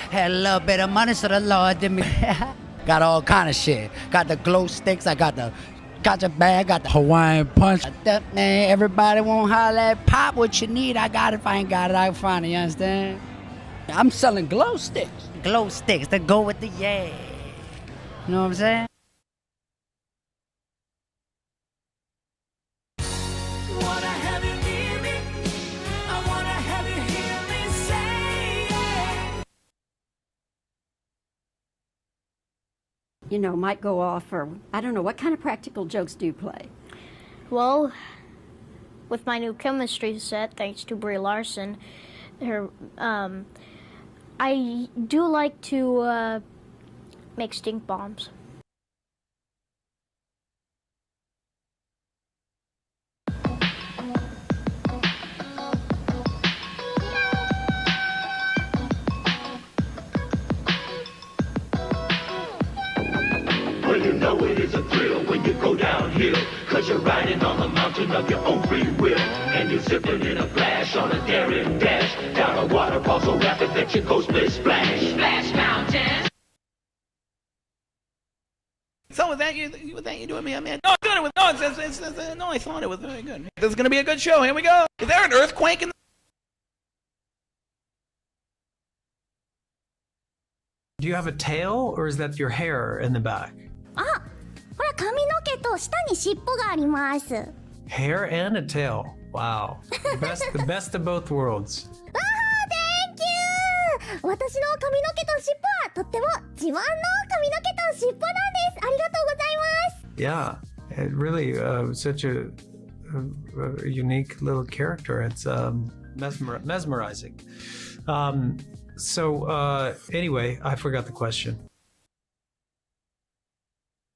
Had a little bit of money, so the Lord did me. Got all kind of shit. Got the glow sticks. I got the gotcha bag. Got the Hawaiian punch. Man, everybody won't holler at pop what you need. I got it. If I ain't got it, I can find it. You understand? I'm selling glow sticks. Glow sticks that go with the yeah. You know what I'm saying? You know, might go off, or I don't know, what kind of practical jokes do you play? Well, with my new chemistry set, thanks to Brie Larson, I do like to make stink bombs. Well, you know it is a thrill when you go downhill, 'cause you're riding on the mountain of your own free will, and you're zipping in a flash on a daring dash, down a waterfall so rapid that you go split splash. Splash Mountain! So with that, you doing me, man? No, I'm doing it with, no, no, I thought it was very good. This is going to be a good show. Here we go. Is there an earthquake in the... Do you have a tail, or is that your hair in the back? あ、ほら髪の毛と下に尻尾があります。Hair and a tail. Wow. The best of both worlds. わあ、Thank you! 私の髪の毛と尻尾はとっても自慢の髪の毛と尻尾なんです。ありがとうございます。 Yeah, it really such a unique little character. It's mesmerizing. Anyway, I forgot the question.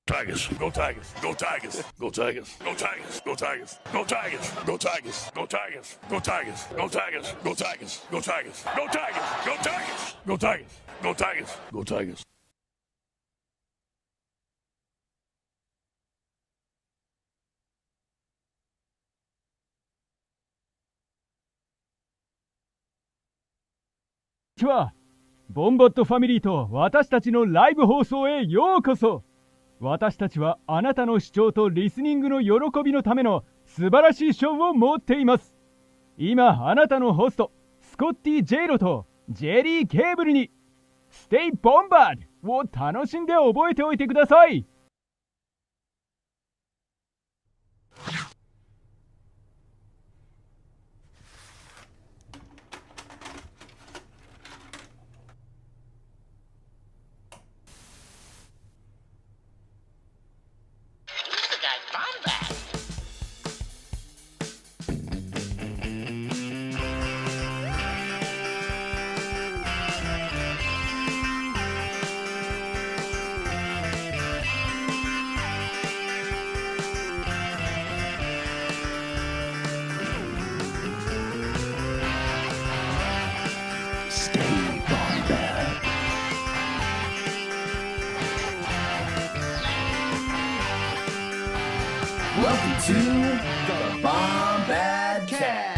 Tigers, go Tigers, go Tigers, go Tigers, go Tigers, go Tigers, go Tigers, go Tigers, go Tigers, go Tigers, go Tigers, go Tigers, go Tigers, go Tigers, go Tigers, go Tigers, go Tigers, go Tigers. Konnichiwa. ボンバットファミリーと私たちのライブ放送へようこそ。私たちはあなたの視聴とリスニングの喜びのための素晴らしいショーを持っています。今あなたのホストスコッティ・ジェイロとジェリー・ケーブルに Stay Bombad を楽しんで覚えておいてください。Welcome to the Bombadcast.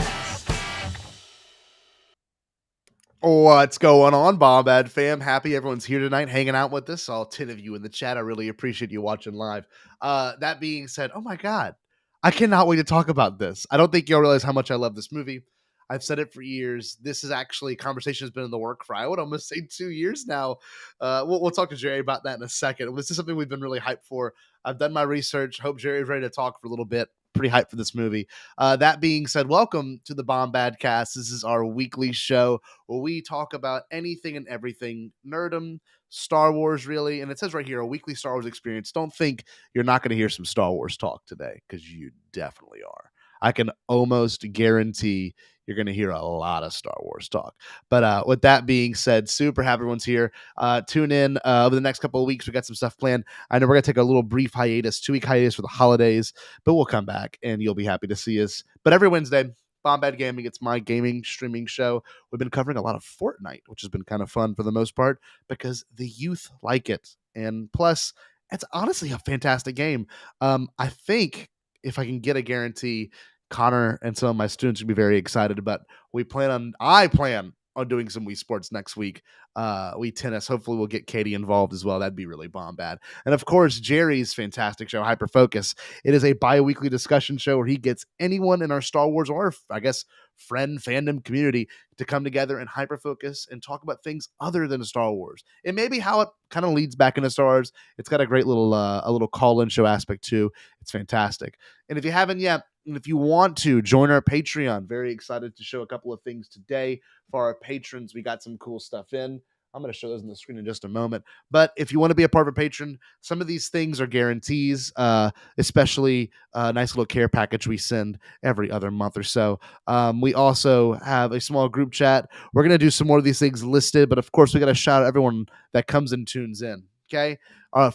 What's going on, Bombad fam? Happy everyone's here tonight, hanging out with us. All 10 of you in the chat. I really appreciate you watching live. That being said, oh my god, I cannot wait to talk about this. I don't think y'all realize how much I love this movie. I've said it for years. This is actually, conversation has been in the work for, I would almost say 2 years now. We'll talk to Jerry about that in a second. This is something we've been really hyped for. I've done my research. Hope Jerry's ready to talk for a little bit. Pretty hyped for this movie. That being said, welcome to the Bombadcast. This is our weekly show where we talk about anything and everything nerdom, Star Wars, really. And it says right here, a weekly Star Wars experience. Don't think you're not going to hear some Star Wars talk today, because you definitely are. I can almost guarantee you're going to hear a lot of Star Wars talk. But with that being said, super happy everyone's here. Tune in over the next couple of weeks. We got some stuff planned. I know we're going to take a little brief hiatus, 2-week hiatus for the holidays, but we'll come back and you'll be happy to see us. But every Wednesday, Bombad Gaming, it's my gaming streaming show. We've been covering a lot of Fortnite, which has been kind of fun for the most part because the youth like it. And plus, it's honestly a fantastic game. I think if I can get a guarantee, Connor and some of my students will be very excited, but I plan on doing some Wii Sports next week. Wii Tennis. Hopefully we'll get Katie involved as well. That'd be really Bombad. And of course, Jerry's fantastic show, Hyperfocus. It is a bi-weekly discussion show where he gets anyone in our Star Wars or, I guess, friend fandom community to come together and hyperfocus and talk about things other than Star Wars. It may be how it kind of leads back into Star Wars. It's got a great little a little call-in show aspect too. It's fantastic. And if you haven't yet, and if you want to join our Patreon, very excited to show a couple of things today for our patrons. We got some cool stuff in. I'm going to show those on the screen in just a moment. But if you want to be a part of a patron, some of these things are guarantees, especially a nice little care package we send every other month or so. We also have a small group chat. We're going to do some more of these things listed, but of course, we got to shout out everyone that comes and tunes in. Okay.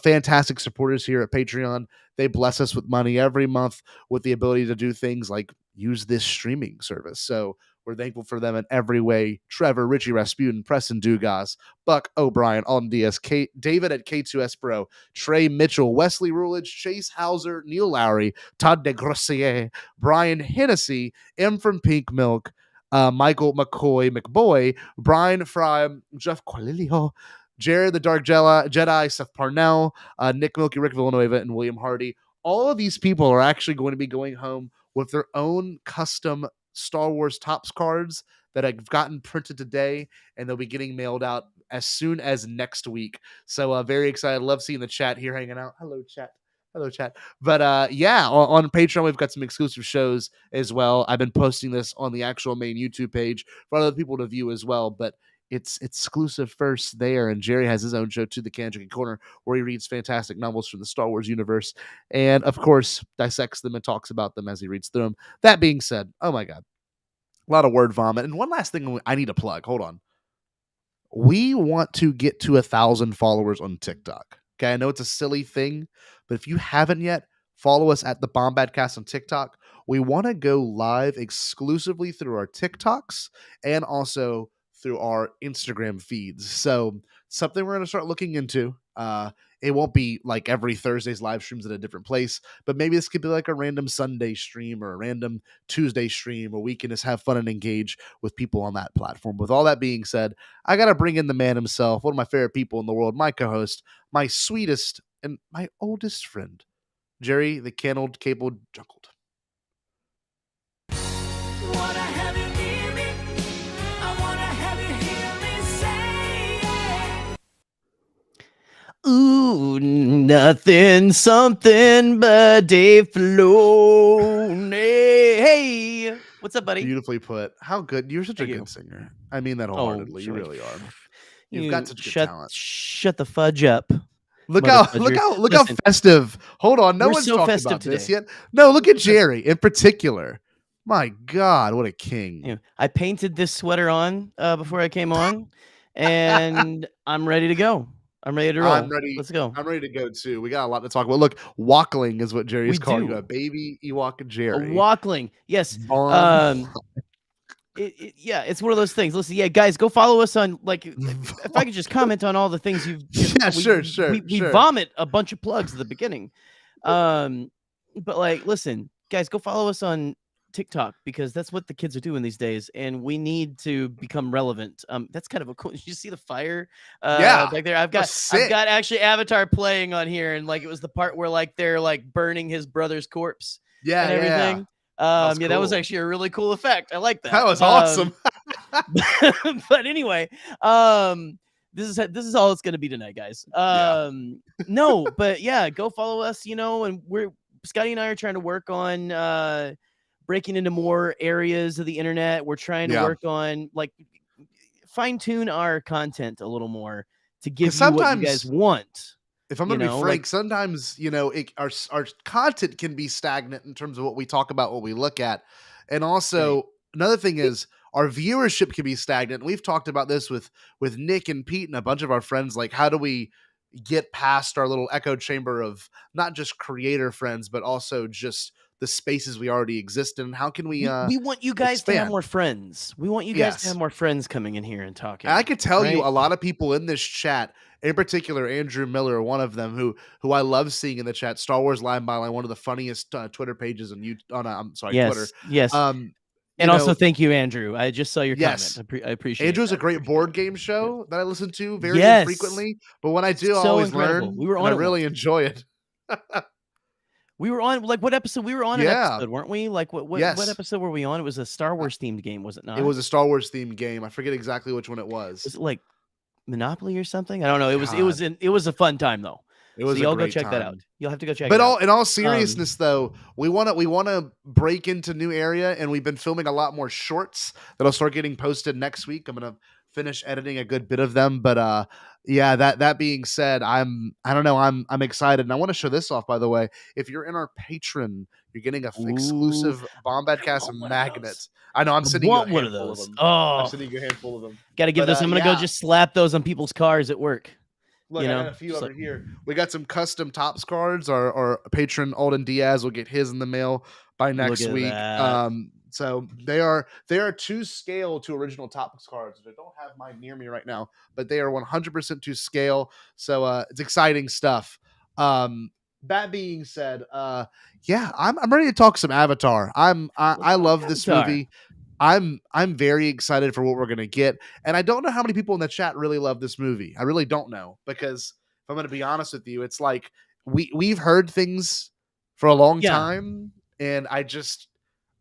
Fantastic supporters here at Patreon. They bless us with money every month with the ability to do things like use this streaming service. So we're thankful for them in every way. Trevor, Richie Rasputin, Preston Dugas, Buck O'Brien, Alden Diaz, David at K2S Pro, Trey Mitchell, Wesley Rulich, Chase Hauser, Neil Lowry, Todd DeGrossier, Brian Hennessy, M from Pink Milk, Michael McBoy, Brian Fry, Jeff Qualilio, Jared the Dark Jedi, Seth Parnell, Nick Milky, Rick Villanueva, and William Hardy. All of these people are actually going to be going home with their own custom Star Wars Topps cards that have gotten printed today, and they'll be getting mailed out as soon as next week. So very excited. Love seeing the chat here hanging out. Hello, chat. Hello, chat. But yeah, on Patreon, we've got some exclusive shows as well. I've been posting this on the actual main YouTube page for other people to view as well, but it's exclusive first there. And Jerry has his own show, To the Canjic Corner, where he reads fantastic novels from the Star Wars universe. And of course, dissects them and talks about them as he reads through them. That being said, oh my God, a lot of word vomit. And one last thing I need to plug. Hold on. We want to get to 1,000 followers on TikTok. Okay. I know it's a silly thing, but if you haven't yet, follow us at the Bombadcast on TikTok. We want to go live exclusively through our TikToks and also through our Instagram feeds. So something we're going to start looking into. It won't be like every Thursday's live streams at a different place, but maybe this could be like a random Sunday stream or a random Tuesday stream where we can just have fun and engage with people on that platform. With all that being said, I got to bring in the man himself, one of my favorite people in the world, my co-host, my sweetest and my oldest friend, Jerry, the Cable Junkled. Ooh, nothing, something but Dave Filoni. Hey, what's up, buddy? Beautifully put. How good. You're such a good singer. I mean that wholeheartedly. You really are. You've got such good talent. Shut the fudge up. Look how festive. Hold on. No one's so talked festive about today. this yet. No, look at Jerry in particular. My God, what a king. Yeah, I painted this sweater on before I came on, and I'm ready to go. I'm ready to roll. I'm ready. Let's go. I'm ready to go too. We got a lot to talk about. Look, Walkling is what Jerry's calling you. A baby Ewok Jerry. A Walkling. Yes. Yeah, it's one of those things. Listen, yeah, guys, go follow us on, like, if I could just comment on all the things you've. Yeah, sure. We vomit a bunch of plugs at the beginning. But like, listen, guys, go follow us on TikTok, because that's what the kids are doing these days, and we need to become relevant. That's kind of a cool. Did you see the fire back there? I've got actually Avatar playing on here, and like it was the part where like they're like burning his brother's corpse and everything. That was actually a really cool effect. I like that. That was awesome. But anyway, this is all it's gonna be tonight, guys. No, but yeah, go follow us, and Scotty and I are trying to work on breaking into more areas of the internet. We're trying to work on, like, fine-tune our content a little more to give you what you guys want. If I'm going to be frank, sometimes, our content can be stagnant in terms of what we talk about, what we look at. And also, another thing is our viewership can be stagnant. We've talked about this with Nick and Pete and a bunch of our friends. Like, how do we get past our little echo chamber of not just creator friends, but also just the spaces we already exist in? How can we want you guys to have more friends. We want you guys to have more friends coming in here and talking. I could tell you a lot of people in this chat, in particular Andrew Miller, one of them who I love seeing in the chat. Star Wars Line by Line, one of the funniest Twitter pages on Twitter. Yes. And also, thank you, Andrew. I just saw your Yes. comment. I appreciate it. Andrew's a great board game show that I listen to very Yes. infrequently. But when I do, I So always incredible. learn. We were and on I it really once. enjoy it. We were on what episode? We were on an Yeah. episode, weren't we? Like what Yes. episode were we on? It was a Star Wars themed game, was it not? It was a Star Wars themed game. I forget exactly which one it was. Was it like Monopoly or something? I don't know. It was God. it was a fun time though. It was So a y'all go great check that out. time. You'll have to go check But it out. in all seriousness, though, we wanna break into new area, and we've been filming a lot more shorts that'll start getting posted next week. I'm gonna finish editing a good bit of them, but yeah. That being said, I'm excited, and I want to show this off. By the way, if you're in our patron, you're getting a exclusive Bombadcast magnet. I know I'm sending you a one of handful of those. them. Oh, I'm sending you a handful of them. Got to give But, those. I'm gonna go yeah. just slap those on people's cars at work. Look, You I know, got a few just over like- here. We got some custom Topps cards. Our patron Alden Diaz will get his in the mail by next at week. that. So they are to scale to original Topps cards. I don't have mine near me right now, but they are 100% to scale. So it's exciting stuff. That being said, yeah, I'm ready to talk some Avatar. I love this Avatar. movie. I'm very excited for what we're gonna get, and I don't know how many people in the chat really love this movie. I really don't know, because if I'm gonna be honest with you, it's like we've heard things for a long Yeah. time, and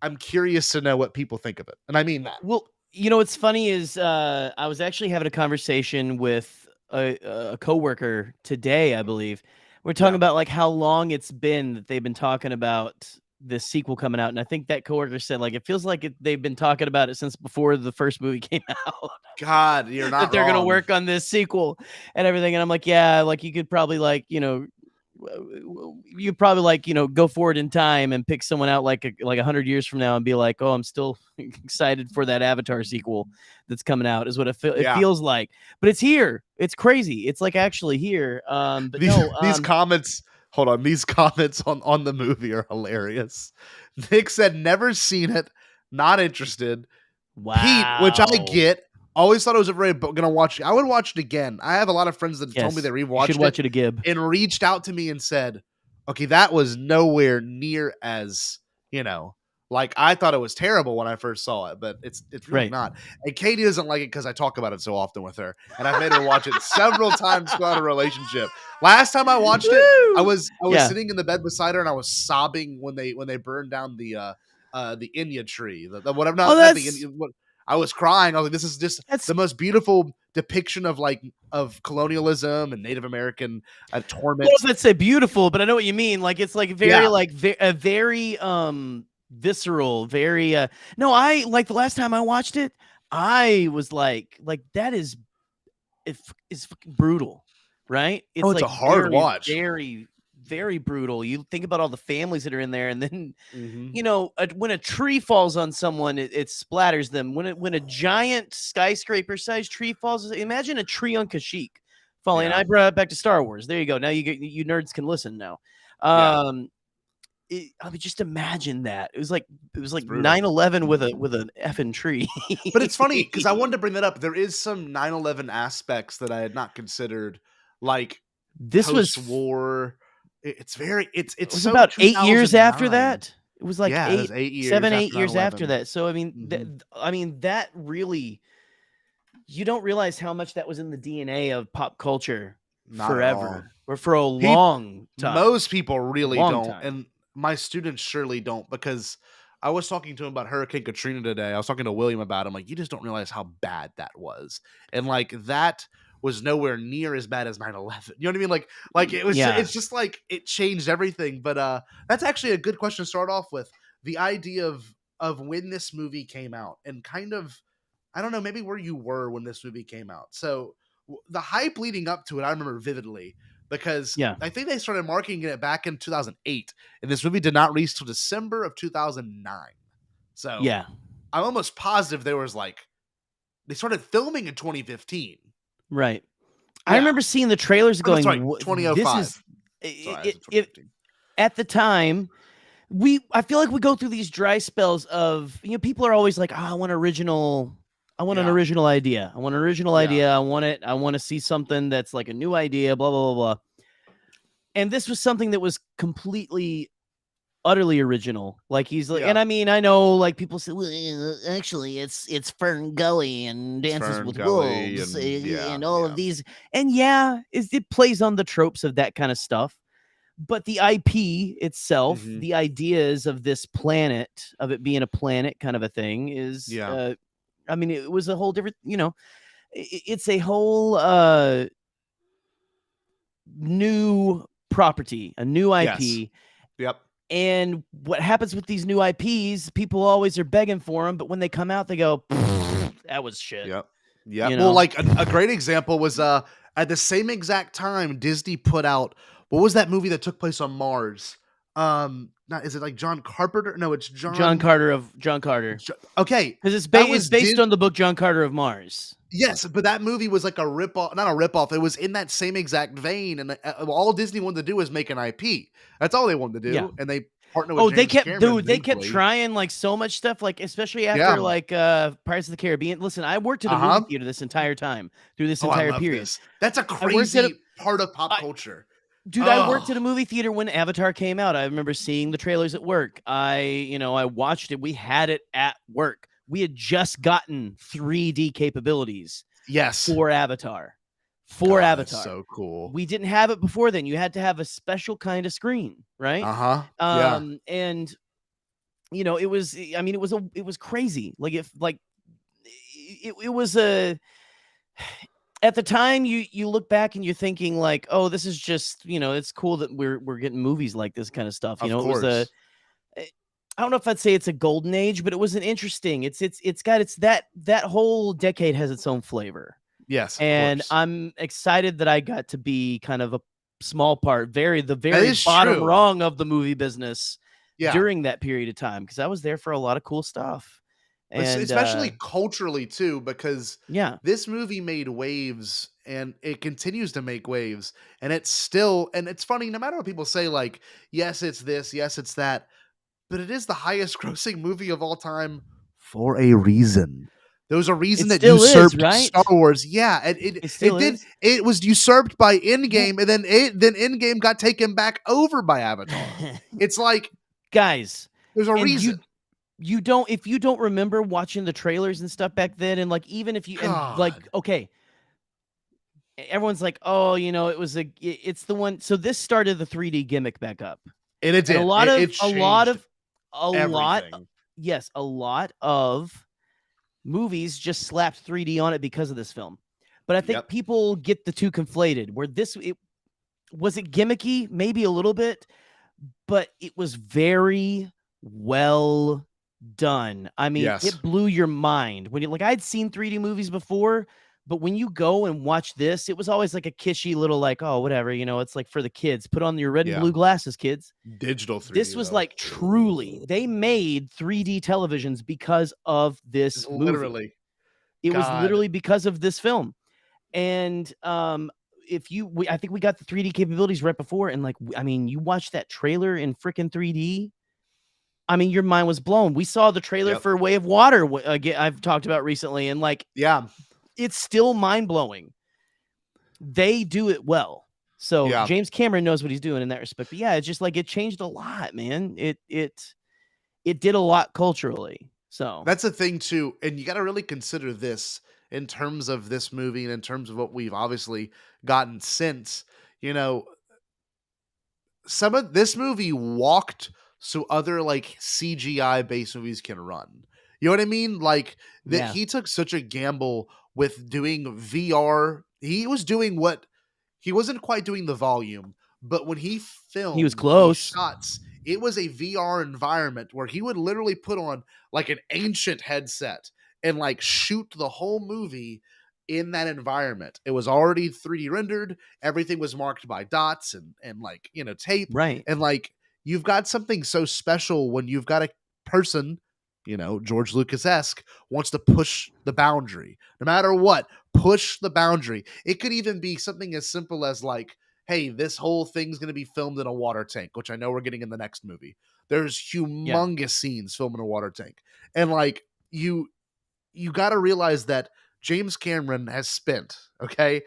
I'm curious to know what people think of it, and I mean that. Well, you know what's funny is I was actually having a conversation with a coworker today, I believe. We're talking about like how long it's been that they've been talking about this sequel coming out, and I think that coworker said like it feels like they've been talking about it since before the first movie came out. God, you're not that they're gonna wrong. work on this sequel and everything, and I'm like, yeah, like you could probably like you probably like go forward in time and pick someone out like 100 years from now and be like, oh, I'm still excited for that Avatar sequel that's coming out, is what it feels like. But it's here. It's crazy. It's like actually here. But these comments. Hold on, these comments on the movie are hilarious. Nick said, never seen it, not interested. Wow. Pete, which I get, always thought it was gonna watch it. I would watch it again. I have a lot of friends that told me they rewatched should watch it again and reached out to me and said, okay, that was nowhere near as, like I thought it was terrible when I first saw it, but it's really Right. not. And Katie doesn't like it because I talk about it so often with her, and I've made her watch it several times throughout a relationship. Last time I watched it, I was sitting in the bed beside her and I was sobbing when they burned down the Inya tree. The whatever, not the Inya, what, I was crying. I was like, this is just the most beautiful depiction of colonialism and Native American torment. I don't know if I'd say beautiful, but I know what you mean. Like it's like very very visceral, very no, I like the last time I watched it, I was like that is it's fucking brutal, right? It's like a hard watch. Very, very brutal. You think about all the families that are in there, and then when a tree falls on someone, it splatters them. When a giant skyscraper-sized tree falls, imagine a tree on Kashyyyk falling. And I brought it back to Star Wars. There you go. Now you nerds can listen now. I mean, just imagine that. It was like 9/11 with an effing tree. But it's funny because I wanted to bring that up. There is some 9/11 aspects that I had not considered, like this post-war. It was so about 8 years after 2009. that. It was like it was 8 years, 8 years after 9/11. that. So I mean, that really, you don't realize how much that was in the DNA of pop culture Not at all. forever or for a long time. Most people really Long don't, time. and my students surely don't, because I was talking to him about Hurricane Katrina today. I was talking to William about it. I'm like, you just don't realize how bad that was, and like that was nowhere near as bad as 9/11. You know what I mean? Like it was. It's just like it changed everything. But that's actually a good question to start off with. The idea of when this movie came out, and kind of, I don't know, maybe where you were when this movie came out. So the hype leading up to it, I remember vividly, because I think they started marketing it back in 2008, and this movie did not release till December of 2009. So I'm almost positive they started filming in 2015. Right. I remember seeing the trailers going, sorry, 2005. At the time, I feel like we go through these dry spells of, people are always like, oh, I want an original idea. I want an original idea. I want to see something that's like a new idea, blah, blah, blah, blah. And this was something that was completely utterly original. Like he's like, and I mean, I know like people say, well, actually, it's Fern Gully and Dances with Wolves and all of these, and it plays on the tropes of that kind of stuff. But the IP itself, the ideas of this planet, of it being a planet kind of a thing, is I mean, it was a whole different, it's a whole new property, a new IP. Yes. Yep. And what happens with these new IPs, people always are begging for them, but when they come out, they go, that was shit. Yep. Yeah. Well, like a great example was at the same exact time, Disney put out, what was that movie that took place on Mars? Not, is it like John Carpenter? No, it's John Carter. Okay. Because it's based on the book John Carter of Mars. Yes, but that movie was like a ripoff, not a ripoff. It was in that same exact vein, and all Disney wanted to do was make an IP. That's all they wanted to do, Yeah. and they partnered with. They James Cameron they kept trying like so much stuff, like especially after like Pirates of the Caribbean. Listen, I worked at a movie theater this entire time through this entire period. This. That's a crazy part of pop culture. Dude, I worked at a movie theater when Avatar came out. I remember seeing the trailers at work. I watched it. We had it at work. We had just gotten 3D capabilities. Yes. For Avatar. Avatar. That's so cool. We didn't have it before then. You had to have a special kind of screen, right? And it was, I mean, it was crazy. Like it was at the time you look back and you're thinking like, oh, this is just, it's cool that we're getting movies like this kind of stuff. It was I don't know if I'd say it's a golden age, but it was an interesting. It's that whole decade has its own flavor. Yes, and I'm excited that I got to be kind of a small part, the very bottom rung of the movie business during that period of time, because I was there for a lot of cool stuff. And especially culturally too, because this movie made waves and it continues to make waves, and it's funny, no matter what people say, like, yes, it's this, yes, it's that, but it is the highest grossing movie of all time for a reason. There was a reason that usurped Star Wars. Yeah, it was usurped by Endgame, and then Endgame got taken back over by Avatar. It's like, guys, there's a reason. If you don't remember watching the trailers and stuff back then, and like even if you okay, everyone's like, oh, it's the one. So this started the 3D gimmick back up, and it did. And a lot of movies just slapped 3D on it because of this film. But I think people get the two conflated. Where was it gimmicky? Maybe a little bit, but it was very well done. I mean, it blew your mind when I'd seen 3D movies before, but when you go and watch this, it was always like a kishy little like, oh, whatever, it's like for the kids. Put on your red and blue glasses, kids. Digital 3D. This was like truly, they made 3D televisions because of this movie. Literally. It was literally because of this film. And I think we got the 3D capabilities right before, and you watch that trailer in freaking 3D. I mean, your mind was blown. We saw the trailer for Way of Water. I've talked about recently, and it's still mind blowing. They do it well. So James Cameron knows what he's doing in that respect. But it's just like it changed a lot, man. It did a lot culturally. So that's the thing too, and you got to really consider this in terms of this movie and in terms of what we've obviously gotten since. Some of this movie walked so other like CGI based movies can run. You know what I mean? Like that he took such a gamble with doing VR. He was doing what he wasn't quite doing the volume, but when he filmed, he was close shots. It was a VR environment where he would literally put on like an ancient headset and like shoot the whole movie in that environment. It was already 3D rendered. Everything was marked by dots and like, tape. Right. And like, you've got something so special when you've got a person, George Lucas-esque, wants to push the boundary. No matter what, push the boundary. It could even be something as simple as like, hey, this whole thing's going to be filmed in a water tank, which I know we're getting in the next movie. There's humongous scenes filmed in a water tank. And like, you got to realize that James Cameron has spent, I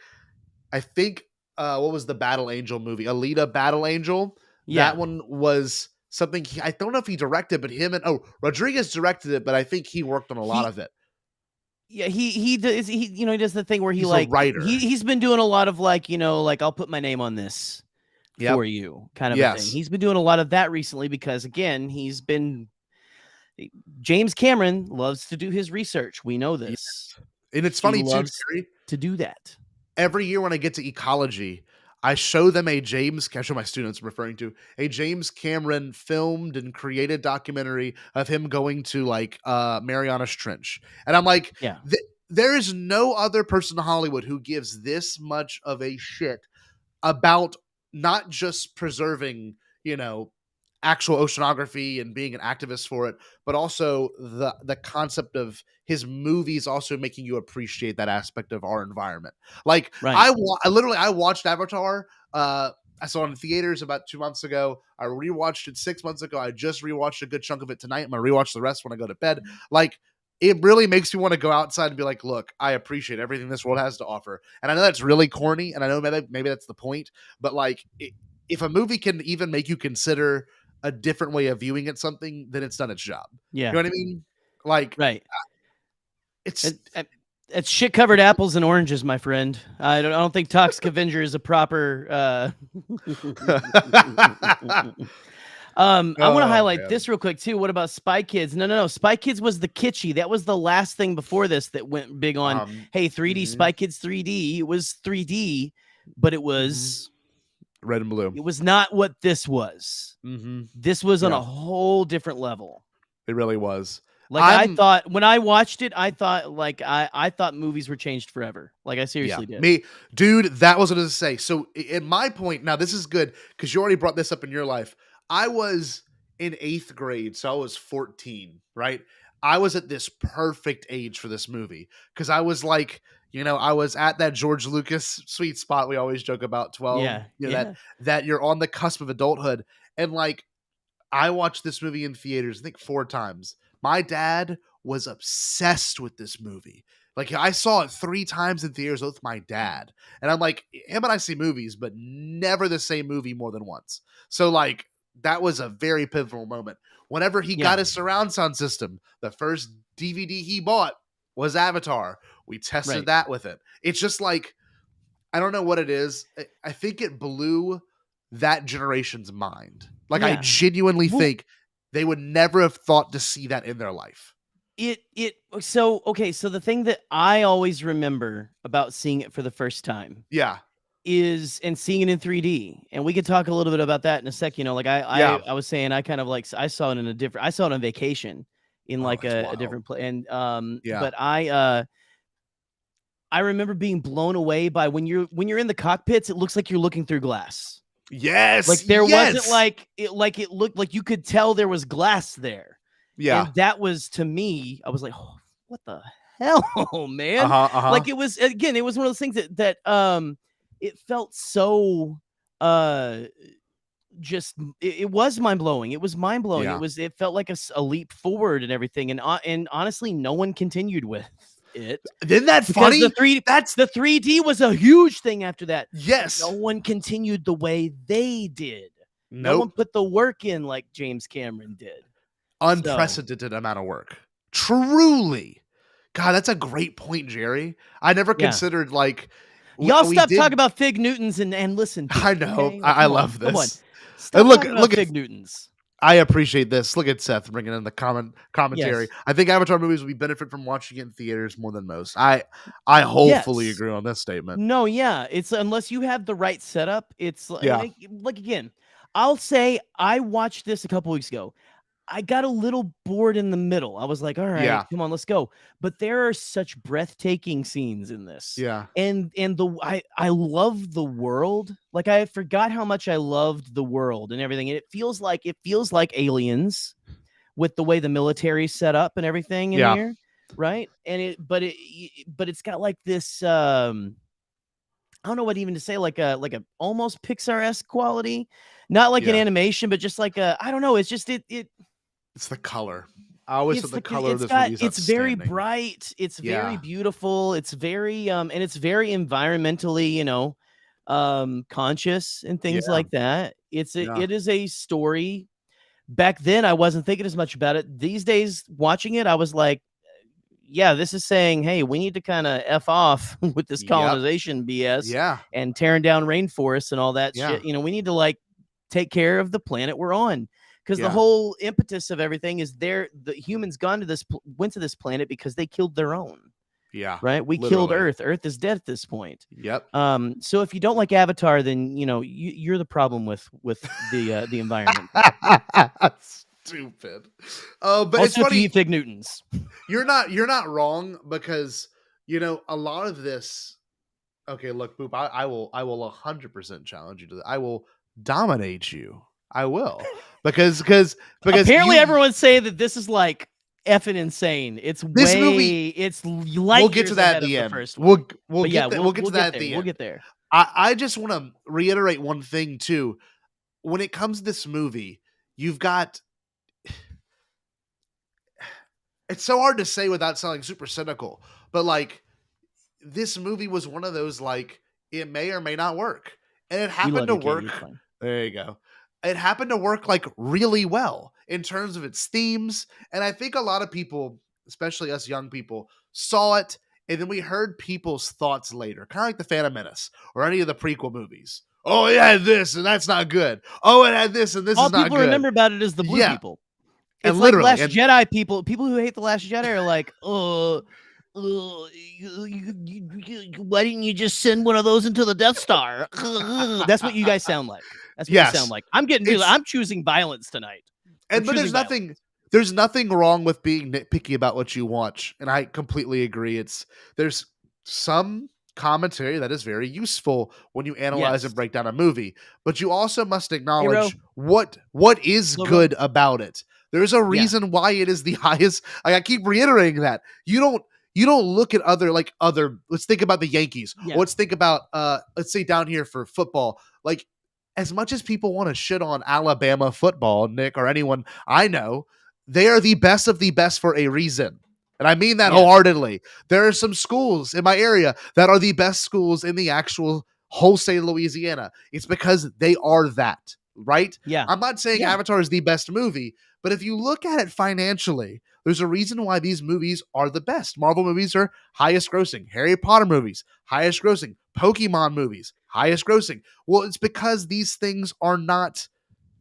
think, what was the Battle Angel movie? Alita Battle Angel? Yeah. That one was something I don't know if he directed, but him and Rodriguez directed it, but I think he worked on a lot of it. Yeah, he does. He does the thing where He's a writer. He's been doing a lot of like I'll put my name on this for you kind of a thing. He's been doing a lot of that recently because again James Cameron loves to do his research. We know this, and it's funny too, Jerry, to do that. Every year when I get to ecology, I show them I show my students I'm referring to a James Cameron filmed and created documentary of him going to like Marianas Trench. And I'm like, there is no other person in Hollywood who gives this much of a shit about not just preserving, actual oceanography and being an activist for it, but also the concept of his movies also making you appreciate that aspect of our environment. Like I watched Avatar. I saw it in theaters about 2 months ago. I rewatched it 6 months ago. I just rewatched a good chunk of it tonight. I'm gonna rewatch the rest when I go to bed. Like it really makes me want to go outside and be like, look, I appreciate everything this world has to offer. And I know that's really corny, and I know maybe that's the point, but like if a movie can even make you consider a different way of viewing it, something, then it's done its job. Yeah. You know what I mean? Like, right. It's shit covered apples and oranges, my friend. I don't think Toxic Avenger is a proper, I want to highlight this real quick too. What about Spy Kids? No. Spy Kids was the kitschy. That was the last thing before this that went big on, hey, 3D Spy Kids 3D. It was 3D, but it was red and blue. It was not what this was. This was on a whole different level. It really was. Like I thought when I watched it, I thought like I thought movies were changed forever. Like I seriously did. Me, dude, that was what I was to say. So at my point, now this is good because you already brought this up in your life. I was in 8th grade, so I was 14, right? I was at this perfect age for this movie because I was like, I was at that George Lucas sweet spot we always joke about, 12. That you're on the cusp of adulthood. And like, I watched this movie in theaters, I think 4 times. My dad was obsessed with this movie. Like I saw it 3 times in theaters with my dad. And I'm like, him and I see movies, but never the same movie more than once. So like, that was a very pivotal moment. Whenever he got his surround sound system, the first DVD he bought was Avatar. We tested that with it. It's just like, I don't know what it is. I think it blew that generation's mind. Like I genuinely think they would never have thought to see that in their life. So the thing that I always remember about seeing it for the first time. Is and seeing it in 3D, and we could talk a little bit about that in a sec. I was saying I kind of like I saw it on vacation in like a different place, and but I remember being blown away by when you're in the cockpits, it looks like you're looking through glass. Yes, like there wasn't like it looked like you could tell there was glass there. Yeah, and that was to me. I was like, oh, what the hell, man? Like it was one of those things that it felt so just it was mind-blowing. It was mind-blowing. It felt like a leap forward and everything. And honestly, no one continued with it. Isn't that funny? The 3D was a huge thing after that. Yes. No one continued the way they did. Nope. No one put the work in like James Cameron did. Unprecedented amount of work. Truly. God, that's a great point, Jerry. I never considered like y'all stop talking about Fig Newtons and listen. I know. Okay? I love this. Come on. Stop look at Fig Newtons. I appreciate this. Look at Seth bringing in the commentary. Yes. I think Avatar movies we benefit from watching it in theaters more than most. I hopefully agree on this statement. No, it's unless you have the right setup. It's like again, I'll say I watched this a couple weeks ago. I got a little bored in the middle. I was like, all right, come on, let's go. But there are such breathtaking scenes in this. Yeah. And I love the world. Like I forgot how much I loved the world and everything. And it feels like Aliens with the way the military is set up and everything in here. Right. And but it's got like this I don't know what even to say, like a almost Pixar-esque quality. Not like an animation, but just like I don't know. It's just it's the color. I always thought the color of this movie is it's very bright. It's very beautiful. It's very and it's very environmentally, conscious and things like that. It is a story back then I wasn't thinking as much about it. These days, watching it, I was like, yeah, this is saying, hey, we need to kind of F off with this colonization BS and tearing down rainforests and all that shit. You know, we need to like take care of the planet we're on. Because the whole impetus of everything is the humans went to this planet because they killed their own. Yeah. Right. We killed Earth. Earth is dead at this point. Yep. So if you don't like Avatar, then you know you're the problem with the environment. Stupid. But also, it's funny. if you eat Fig Newtons. You're not wrong, because you know a lot of this. Okay, look, Boop. I will 100% challenge you to that. I will dominate you. I will, because apparently everyone's saying that this is like effing insane. It's this way movie. It's light. We'll get to that at the end. We'll get to that at the end. We'll get there. I just want to reiterate one thing too. When it comes to this movie, you've got. It's so hard to say without sounding super cynical, but like this movie was one of those like it may or may not work, and it happened to work. There you go. It happened to work like really well in terms of its themes. And I think a lot of people, especially us young people, saw it. And then we heard people's thoughts later, kind of like The Phantom Menace or any of the prequel movies. Oh, it had this and that's not good. Oh, it had this and this is not good. All people remember about it is the blue people. It's and like Last Jedi people. People who hate The Last Jedi are like, why didn't you just send one of those into the Death Star? That's what you guys sound like. That's what you sound like. I'm choosing violence tonight. But there's nothing wrong with being nitpicky about what you watch, and I completely agree. There's some commentary that is very useful when you analyze and break down a movie, but you also must acknowledge what is good about it. There's a reason why it is the highest. I keep reiterating that. You don't look at other let's think about the Yankees. Let's think about let's say down here for football. Like, as much as people want to shit on Alabama football, Nick, or anyone I know, they are the best of the best for a reason. And I mean that wholeheartedly. There are some schools in my area that are the best schools in the actual whole state of Louisiana. It's because they are that, right? Yeah. I'm not saying Avatar is the best movie, but if you look at it financially, there's a reason why these movies are the best. Marvel movies are highest grossing. Harry Potter movies, highest grossing. Pokemon movies, highest grossing. Well, it's because these things are not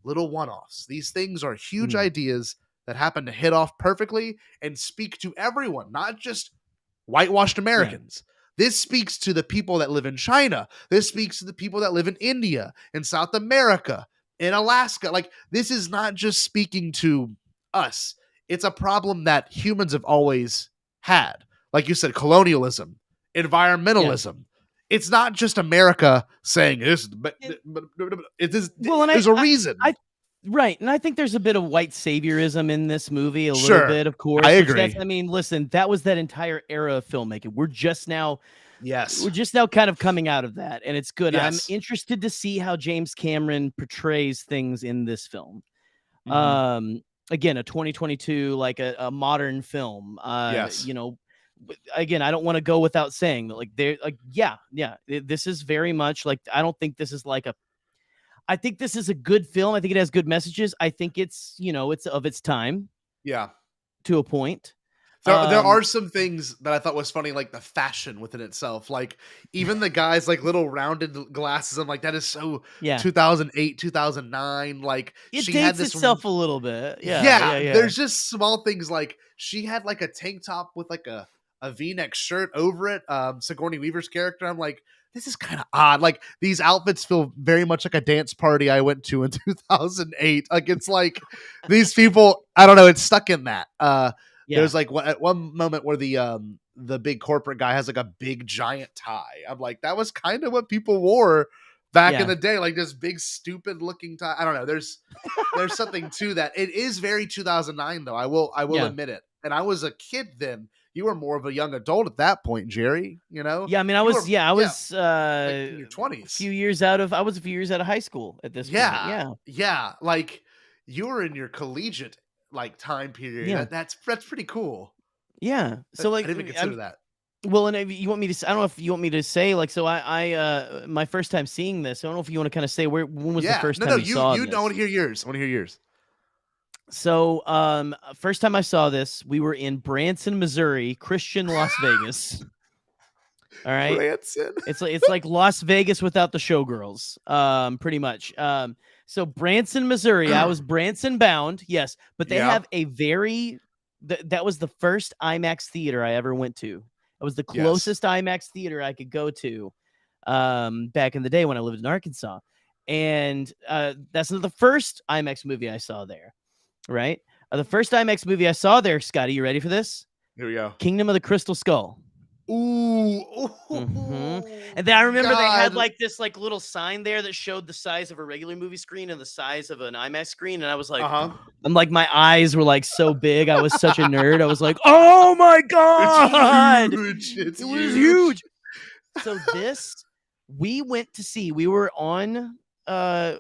little one-offs. These things are huge ideas that happen to hit off perfectly and speak to everyone, not just whitewashed Americans. This speaks to the people that live in China. This speaks to the people that live in India, in South America, in Alaska. Like, this is not just speaking to us. It's a problem that humans have always had. Like you said, colonialism, environmentalism. It's not just America saying this, but there's a reason. Right. And I think there's a bit of white saviorism in this movie, a little bit, of course. I agree. I mean, listen, that was that entire era of filmmaking. We're just now kind of coming out of that, and it's good. I'm interested to see how James Cameron portrays things in this film. Again, a 2022, like a modern film. You know, again, I don't want to go without saying that, like, they're like, this is very much like, I don't think this is like I think this is a good film. I think it has good messages. I think it's, you know, it's of its time. Yeah. To a point. There are some things that I thought was funny, like the fashion within itself. Like, even the guys, like, little rounded glasses. I'm like, that is so 2008, 2009. Like, it she dates had this itself a little bit. Yeah. There's just small things, like she had like a tank top with like a V-neck shirt over it. Sigourney Weaver's character. I'm like, this is kind of odd. Like, these outfits feel very much like a dance party I went to in 2008. Like, it's like these people, I don't know, it's stuck in that. There's like at one moment where the big corporate guy has like a big giant tie. I'm like, that was kind of what people wore back in the day, like this big stupid looking tie. I don't know. There's something to that. It is very 2009 though. I will admit it. And I was a kid then. You were more of a young adult at that point, Jerry. You know? Yeah, I mean, I was like in your 20s. A few years out of high school at this point. Yeah. Like, you were in your collegiate like time period. Yeah. That's pretty cool. Yeah. So like, I didn't even consider that. Well, and if you want me to, I don't know if you want me to say, like, so I my first time seeing this, I don't know if you want to kind of say when was the first time you saw this? I want to hear yours. So, first time I saw this, we were in Branson, Missouri, Christian Las Vegas. All right. Branson. It's like Las Vegas without the showgirls, pretty much. So Branson, Missouri, I was Branson bound, yes, but they have a that was the first IMAX theater I ever went to. It was the closest IMAX theater I could go to back in the day when I lived in Arkansas. And that's not the first IMAX movie I saw there, right? The first IMAX movie I saw there, Scotty, you ready for this? Here we go. Kingdom of the Crystal Skull. Ooh. And then I remember they had like this like little sign there that showed the size of a regular movie screen and the size of an IMAX screen. And I was like, I'm like, my eyes were like so big. I was such a nerd. I was like, oh my God. It was huge. So we went to see, we were on,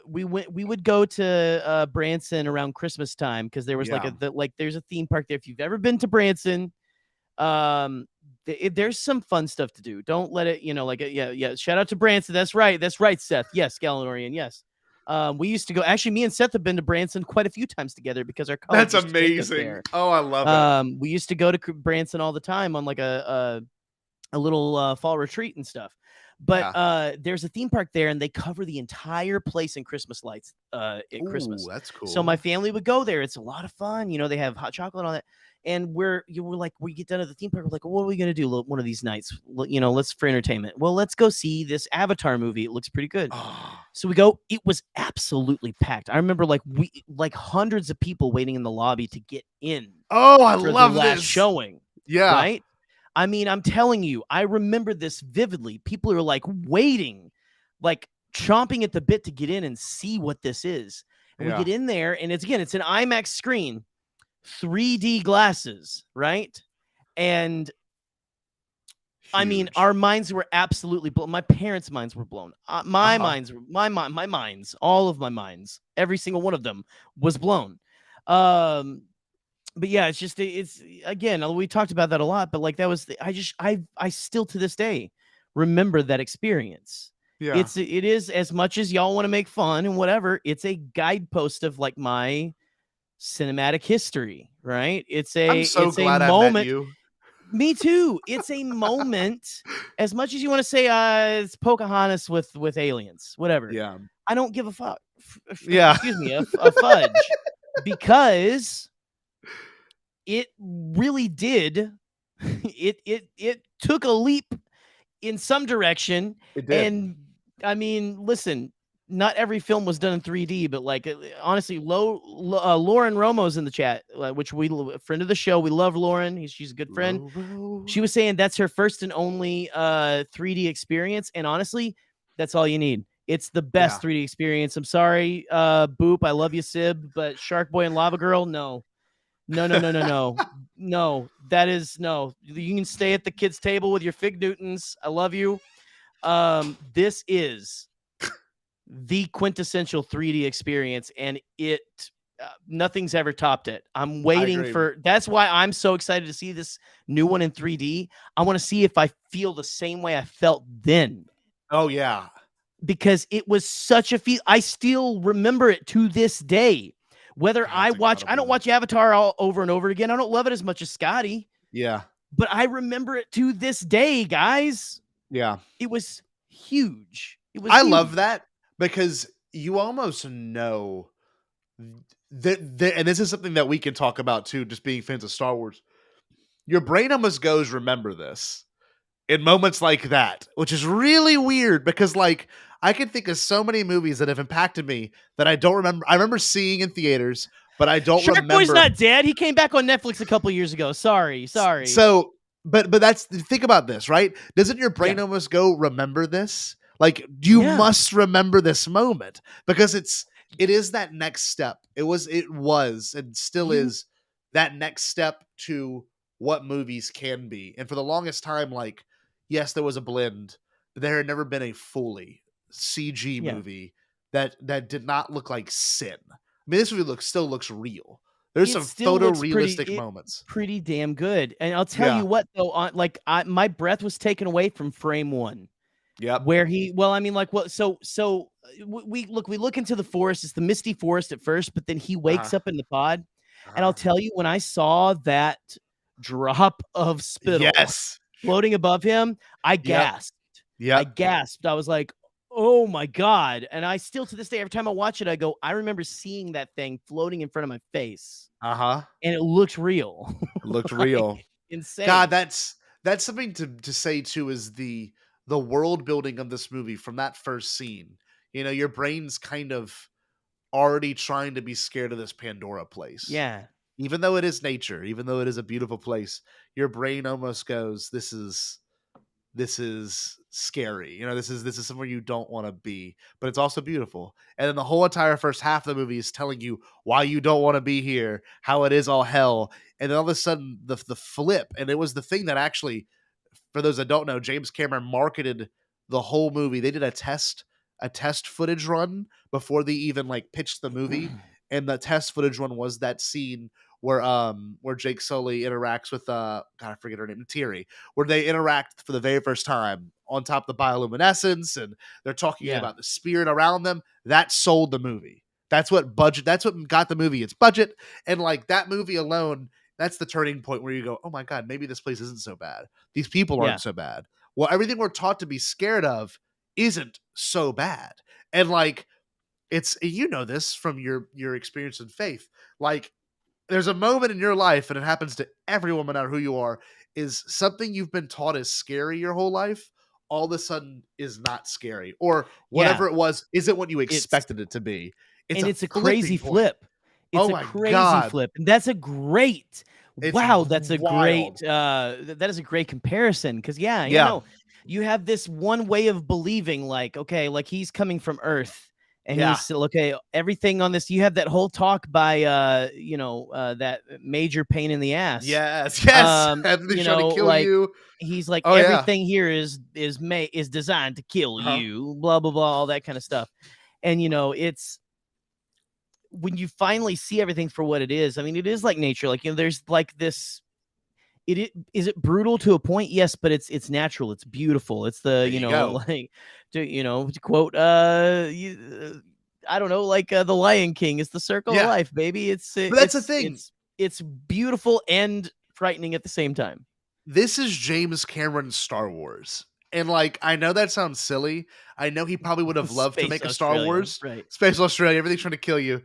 we would go to Branson around Christmas time because there was there's a theme park there. If you've ever been to Branson, there's some fun stuff to do. Don't let it, shout out to Branson. That's right, Seth. Yes, Gallenorian. Yes. We used to go. Actually, me and Seth have been to Branson quite a few times together because our college. That's amazing. Oh, I love it. We used to go to Branson all the time on like a little fall retreat and stuff. But there's a theme park there, and they cover the entire place in Christmas lights at Christmas. That's cool. So my family would go there. It's a lot of fun. They have hot chocolate and all that. And we get done at the theme park. We're like, what are we gonna do one of these nights? Let's for entertainment. Well, let's go see this Avatar movie. It looks pretty good. So we go. It was absolutely packed. I remember like hundreds of people waiting in the lobby to get in. Oh, I love the last this showing. Yeah. Right. I mean, I'm telling you, I remember this vividly. People are like waiting, like chomping at the bit to get in and see what this is. And we get in there, and it's an IMAX screen. 3D glasses, right? And I mean, our minds were absolutely blown. My parents' minds were blown. My minds, all of my minds, every single one of them was blown. But yeah, it's again, we talked about that a lot, but like that was I still to this day remember that experience. Yeah. It is, as much as y'all want to make fun and whatever, it's a guidepost of like my cinematic history, right? I'm so glad I met you. Me too. It's a moment. As much as you want to say it's Pocahontas with aliens, whatever. Yeah. I don't give a fuck. Yeah. Excuse me, a fudge. Because it really did. It took a leap in some direction. It did. And I mean, listen, not every film was done in 3D, but like honestly, Lauren Romo's in the chat, which a friend of the show. We love Lauren. She's a good friend. She was saying that's her first and only 3D experience, and honestly, that's all you need. It's the best 3D experience. I'm sorry, Boop. I love you, Sib, but Shark Boy and Lava Girl, no. No. That is no. You can stay at the kids' table with your Fig Newtons. I love you. This is the quintessential 3D experience, and it nothing's ever topped it. I'm waiting for. That's why I'm so excited to see this new one in 3D. I want to see if I feel the same way I felt then. Oh yeah, because it was such a feel. I still remember it to this day. Whether I don't watch Avatar all over and over again. I don't love it as much as Scotty. Yeah, but I remember it to this day, guys. Yeah, it was huge. I love that. Because you almost know that, and this is something that we can talk about too, just being fans of Star Wars. Your brain almost goes, remember this in moments like that, which is really weird because like I can think of so many movies that have impacted me that I don't remember. I remember seeing in theaters, but I don't remember. Shark Boy's not dead. He came back on Netflix a couple years ago. Sorry. So, but that's, think about this, right? Doesn't your brain almost go, remember this? Like you must remember this moment because it is that next step. It was and still is that next step to what movies can be. And for the longest time, like, yes, there was a blend, but there had never been a fully CG movie that did not look like sin. I mean, this movie still looks real. There's some photorealistic moments. Pretty damn good. And I'll tell you what though, my breath was taken away from frame 1. Yep. Where we look into the forest. It's the misty forest at first, but then he wakes up in the pod And I'll tell you, when I saw that drop of spittle Yes. floating above him, I Yep. gasped. I Yep. gasped. I was like, oh my God. And I still, to this day, every time I watch it, I go, I remember seeing that thing floating in front of my face. Uh-huh. And it looked real. It looked Like, real. insane. God, that's something to say too, is the world building of this movie from that first scene. You know, your brain's kind of already trying to be scared of this Pandora place. Yeah. Even though it is nature, even though it is a beautiful place, your brain almost goes, this is scary. You know, this is somewhere you don't want to be, but it's also beautiful. And then the whole entire first half of the movie is telling you why you don't want to be here, how it is all hell. And then all of a sudden the flip, and it was the thing that actually, for those that don't know, James Cameron marketed the whole movie. They did a test footage run before they even like pitched the movie. And the test footage one was that scene where Jake Sully interacts with God, I forget her name, Thierry, where they interact for the very first time on top of the bioluminescence, and they're talking about the spirit around them. That sold the movie. That's what got the movie its budget. And like that movie alone, that's the turning point where you go, oh my God, maybe this place isn't so bad. These people aren't so bad. Well, everything we're taught to be scared of isn't so bad. And like, it's, you know, this from your experience in faith, like there's a moment in your life, and it happens to everyone, no matter who you are, is something you've been taught is scary your whole life all of a sudden is not scary, or whatever it was isn't what you expected it to be. It's a crazy flip. It's a crazy flip. And that's a great, that's a great, that is a great comparison. Because you know, you have this one way of believing, like, okay, like he's coming from Earth. And he's okay. Everything on this, you have that whole talk by, that major pain in the ass. Yes. You know, like you. He's like everything here is designed to kill you. Blah blah blah, all that kind of stuff. And you know, it's when you finally see everything for what it is. I mean, it is like nature. Like, you know, there's like this. Is it brutal to a point? Yes, but it's natural. It's beautiful. It's the to quote I don't know, like the Lion King. It's the circle of life, baby. But that's the thing. It's beautiful and frightening at the same time. This is James Cameron's Star Wars. And like, I know that sounds silly. I know he probably would have loved to make a Star Wars. Right. Space Australia, everything's trying to kill you.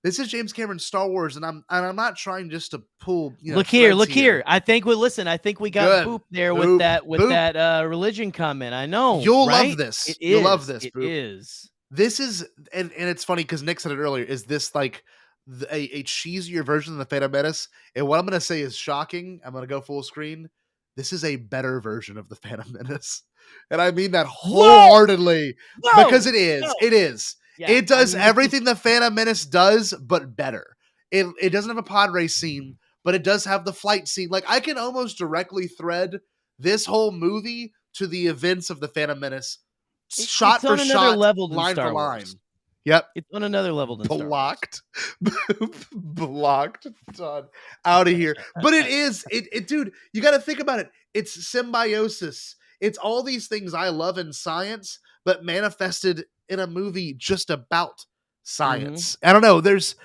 This is James Cameron's Star Wars, and I'm not trying just to pull. Look here. I think we got Boop there with that religion comment. I know you'll love this. You'll love this. It Boop. is. This is, and it's funny because Nick said it earlier. Is this like a cheesier version of the Phantom Menace? And what I'm going to say is shocking. I'm going to go full screen. This is a better version of the Phantom Menace, and I mean that wholeheartedly because it is. It is. Yeah, it does everything the Phantom Menace does, but better. It doesn't have a pod race scene, but it does have the flight scene. Like, I can almost directly thread this whole movie to the events of the Phantom Menace, shot for shot, line for line. Yep, it's on another level than blocked, blocked, done, out of here. But it is, dude. You got to think about it. It's symbiosis. It's all these things I love in science, but manifested in a movie just about science. I don't know. This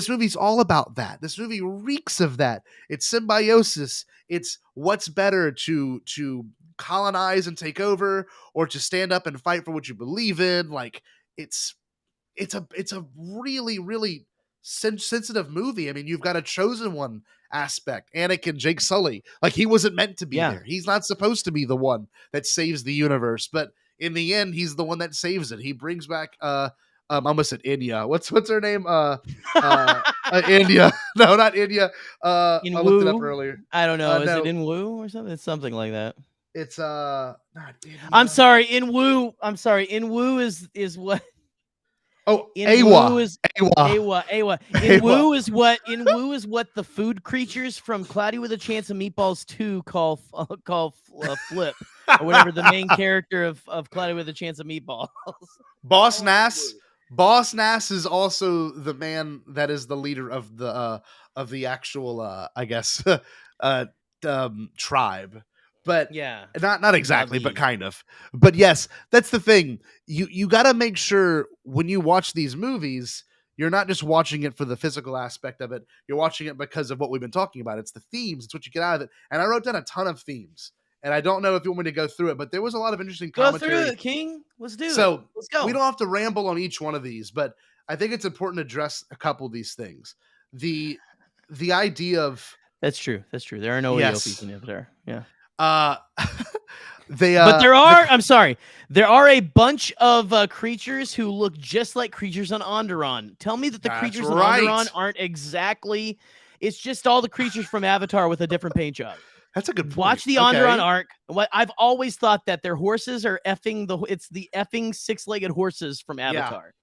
movie's all about that. This movie reeks of that. It's symbiosis. It's what's better to colonize and take over, or to stand up and fight for what you believe in. Like, it's a really, really sensitive movie. I mean, you've got a chosen one aspect. Anakin, Jake Sully. Like, he wasn't meant to be there. He's not supposed to be the one that saves the universe, but in the end, he's the one that saves it. He brings back I almost said India. What's her name? India. No, not India. I looked it up earlier. I don't know. Is it In Wu or something? It's something like that. It's not India. I'm sorry, In Wu. In Wu is what. Oh, Awa. In Wu is what the food creatures from Cloudy with a Chance of Meatballs 2 call Flip, or whatever the main character of Cloudy with a Chance of Meatballs. Boss Nass. Boss Nass is also the man that is the leader of the actual I guess tribe. But not exactly, but kind of. But yes, that's the thing. You got to make sure when you watch these movies, you're not just watching it for the physical aspect of it. You're watching it because of what we've been talking about. It's the themes. It's what you get out of it. And I wrote down a ton of themes. And I don't know if you want me to go through it, but there was a lot of interesting commentary. Go through it, King. Let's do it. So let's go. We don't have to ramble on each one of these, but I think it's important to address a couple of these things. The idea of That's true. There are no EOPs in Avatar. Yeah. But there are. I'm sorry. There are a bunch of creatures who look just like creatures on Onderon. Tell me that the creatures on Onderon aren't exactly. It's just all the creatures from Avatar with a different paint job. That's a good point. Watch the Onderon arc. What I've always thought that their horses are it's the effing 6-legged horses from Avatar.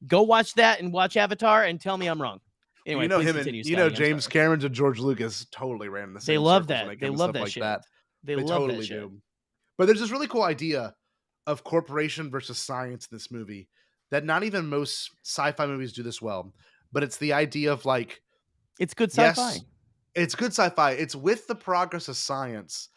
Go watch that and watch Avatar and tell me I'm wrong. Anyway, James Cameron and George Lucas totally ran the same. They love that. They love that shit. They love totally that shit. do. But there's this really cool idea of corporation versus science in this movie that not even most sci-fi movies do this well. But it's the idea of like, it's good sci-fi. Yes, it's good sci-fi. It's with the progress of science,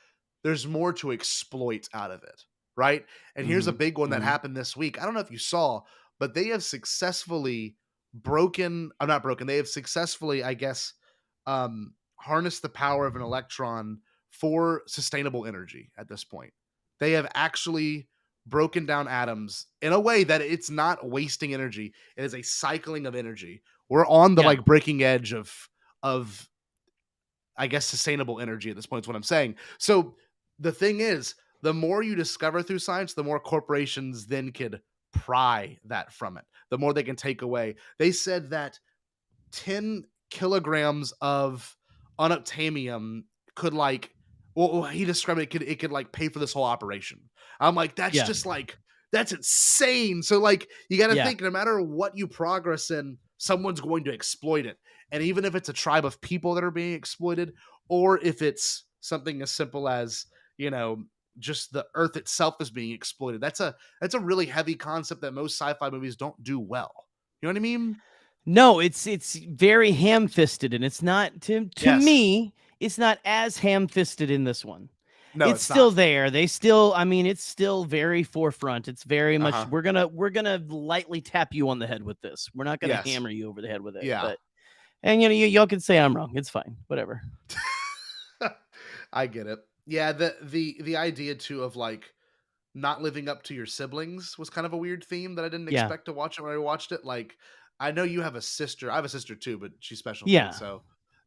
there's more to exploit out of it, right? And here's a big one that happened this week. I don't know if you saw, but they have successfully they have successfully, I guess, harnessed the power of an electron for sustainable energy at this point. They have actually broken down atoms in a way that it's not wasting energy. It is a cycling of energy. We're on the breaking edge of I guess sustainable energy at this point is what I'm saying. So the thing is, the more you discover through science, the more corporations then could pry that from it. The more they can take away. They said that 10 kilograms of unobtainium could he described it could like pay for this whole operation. I'm like, that's just like, that's insane. So like, you got to think no matter what you progress in, someone's going to exploit it. And even if it's a tribe of people that are being exploited, or if it's something as simple as, just the earth itself is being exploited. That's a really heavy concept that most sci-fi movies don't do well. You know what I mean? No, it's very ham-fisted, and it's not to me. It's not as ham-fisted in this one. No, it's still not there. They still, it's still very forefront. It's very much we're gonna lightly tap you on the head with this. We're not gonna hammer you over the head with it. Yeah. But, and y'all can say I'm wrong. It's fine. Whatever. I get it. Yeah, the idea too of like not living up to your siblings was kind of a weird theme that I didn't expect to watch it when I watched it. Like, I know you have a sister. I have a sister too, but she's special. Yeah. So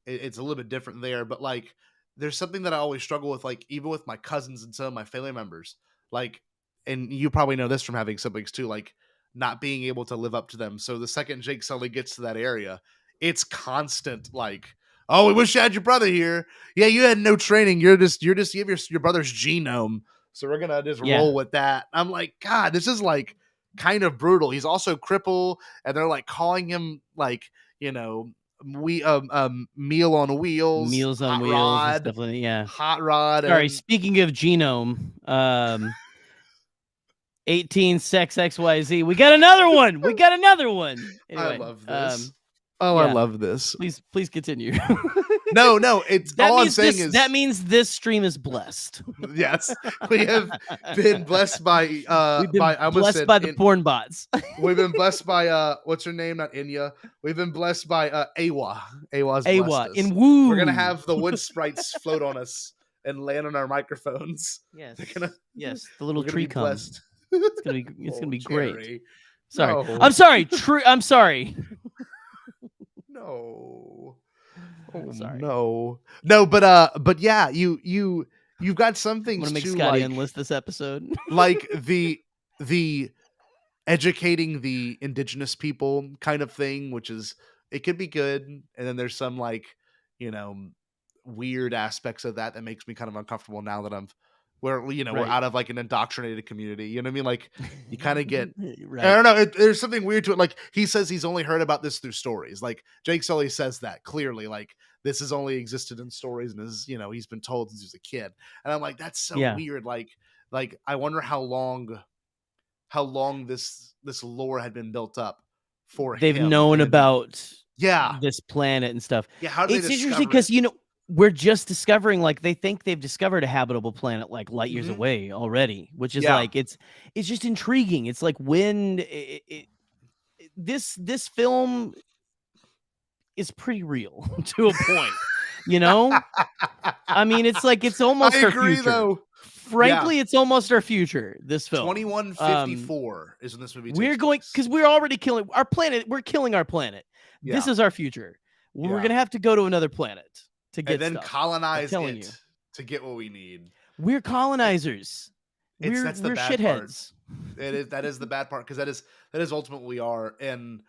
it's a little bit different there. But like, there's something that I always struggle with, like even with my cousins and some of my family members, like, and you probably know this from having siblings too, like not being able to live up to them. So the second Jake Sully gets to that area, it's constant like, oh, we wish you had your brother here. Yeah, you had no training. You have your brother's genome. So we're gonna just roll with that. I'm like, God, this is like kind of brutal. He's also crippled, and they're like calling him like, meal on wheels. Meals on wheels. Rod, definitely, hot rod. Sorry, speaking of genome, 18 sex XYZ. We got another one. Anyway, I love this. I love this. Please continue. No, it's all I'm saying is that means this stream is blessed. Yes, we have been blessed by the porn bots. We've been blessed by what's her name? Not Inya. We've been blessed by Awa. Awa's blessed us. In Woo. We're gonna have the wood sprites float on us and land on our microphones. Yes, the little tree comes. It's gonna be Jerry. great. Sorry, No. I'm sorry. I'm sorry. No. Oh, sorry. No, but yeah, you've got some things I'm gonna make too, Scotty like, enlist this episode. like the educating the indigenous people kind of thing, which is, it could be good, and then there's some like, weird aspects of that makes me kind of uncomfortable now that we're out of like an indoctrinated community. You know what I mean? Like, you kind of get, right. I don't know. There's something weird to it. Like, he says he's only heard about this through stories. Like, Jake Sully says that clearly, like, this has only existed in stories and is, he's been told since he was a kid. And I'm like, that's so weird. Like I wonder how long this lore had been built up for him. They've known about this planet and stuff. Yeah. How did it's interesting because, we're just discovering, like, they think they've discovered a habitable planet like light years away already, which is like, it's just intriguing. It's like when this film is pretty real to a point. You know, I mean, it's like it's almost I our agree, future. though. Frankly, it's almost our future. This film, 2154 is when this movie we're takes going place. because we're already killing our planet. We're killing our planet. This Yeah. is our future. We're Yeah. gonna have to go to another planet to get And then stuff. colonize telling it you. to get what we need. We're colonizers. That's the We're bad part. shitheads. That is the bad part, because that is ultimately what we are. And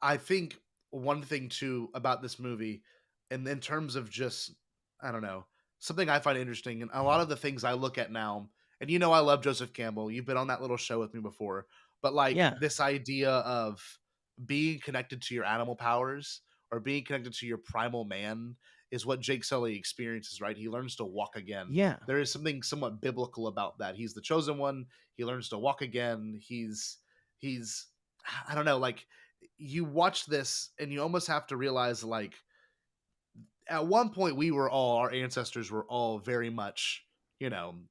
I think one thing too about this movie, and in terms of just, I don't know, something I find interesting, and a lot of the things I look at now, and you know I love Joseph Campbell. You've been on that little show with me before, but like Yeah. this idea of being connected to your animal powers or being connected to your primal man is what Jake Sully experiences, right? He learns to walk again. Yeah. There is something somewhat biblical about that. He's the chosen one. He learns to walk again. He's I don't know, like you watch this and you almost have to realize, like, at one point our ancestors were all very much,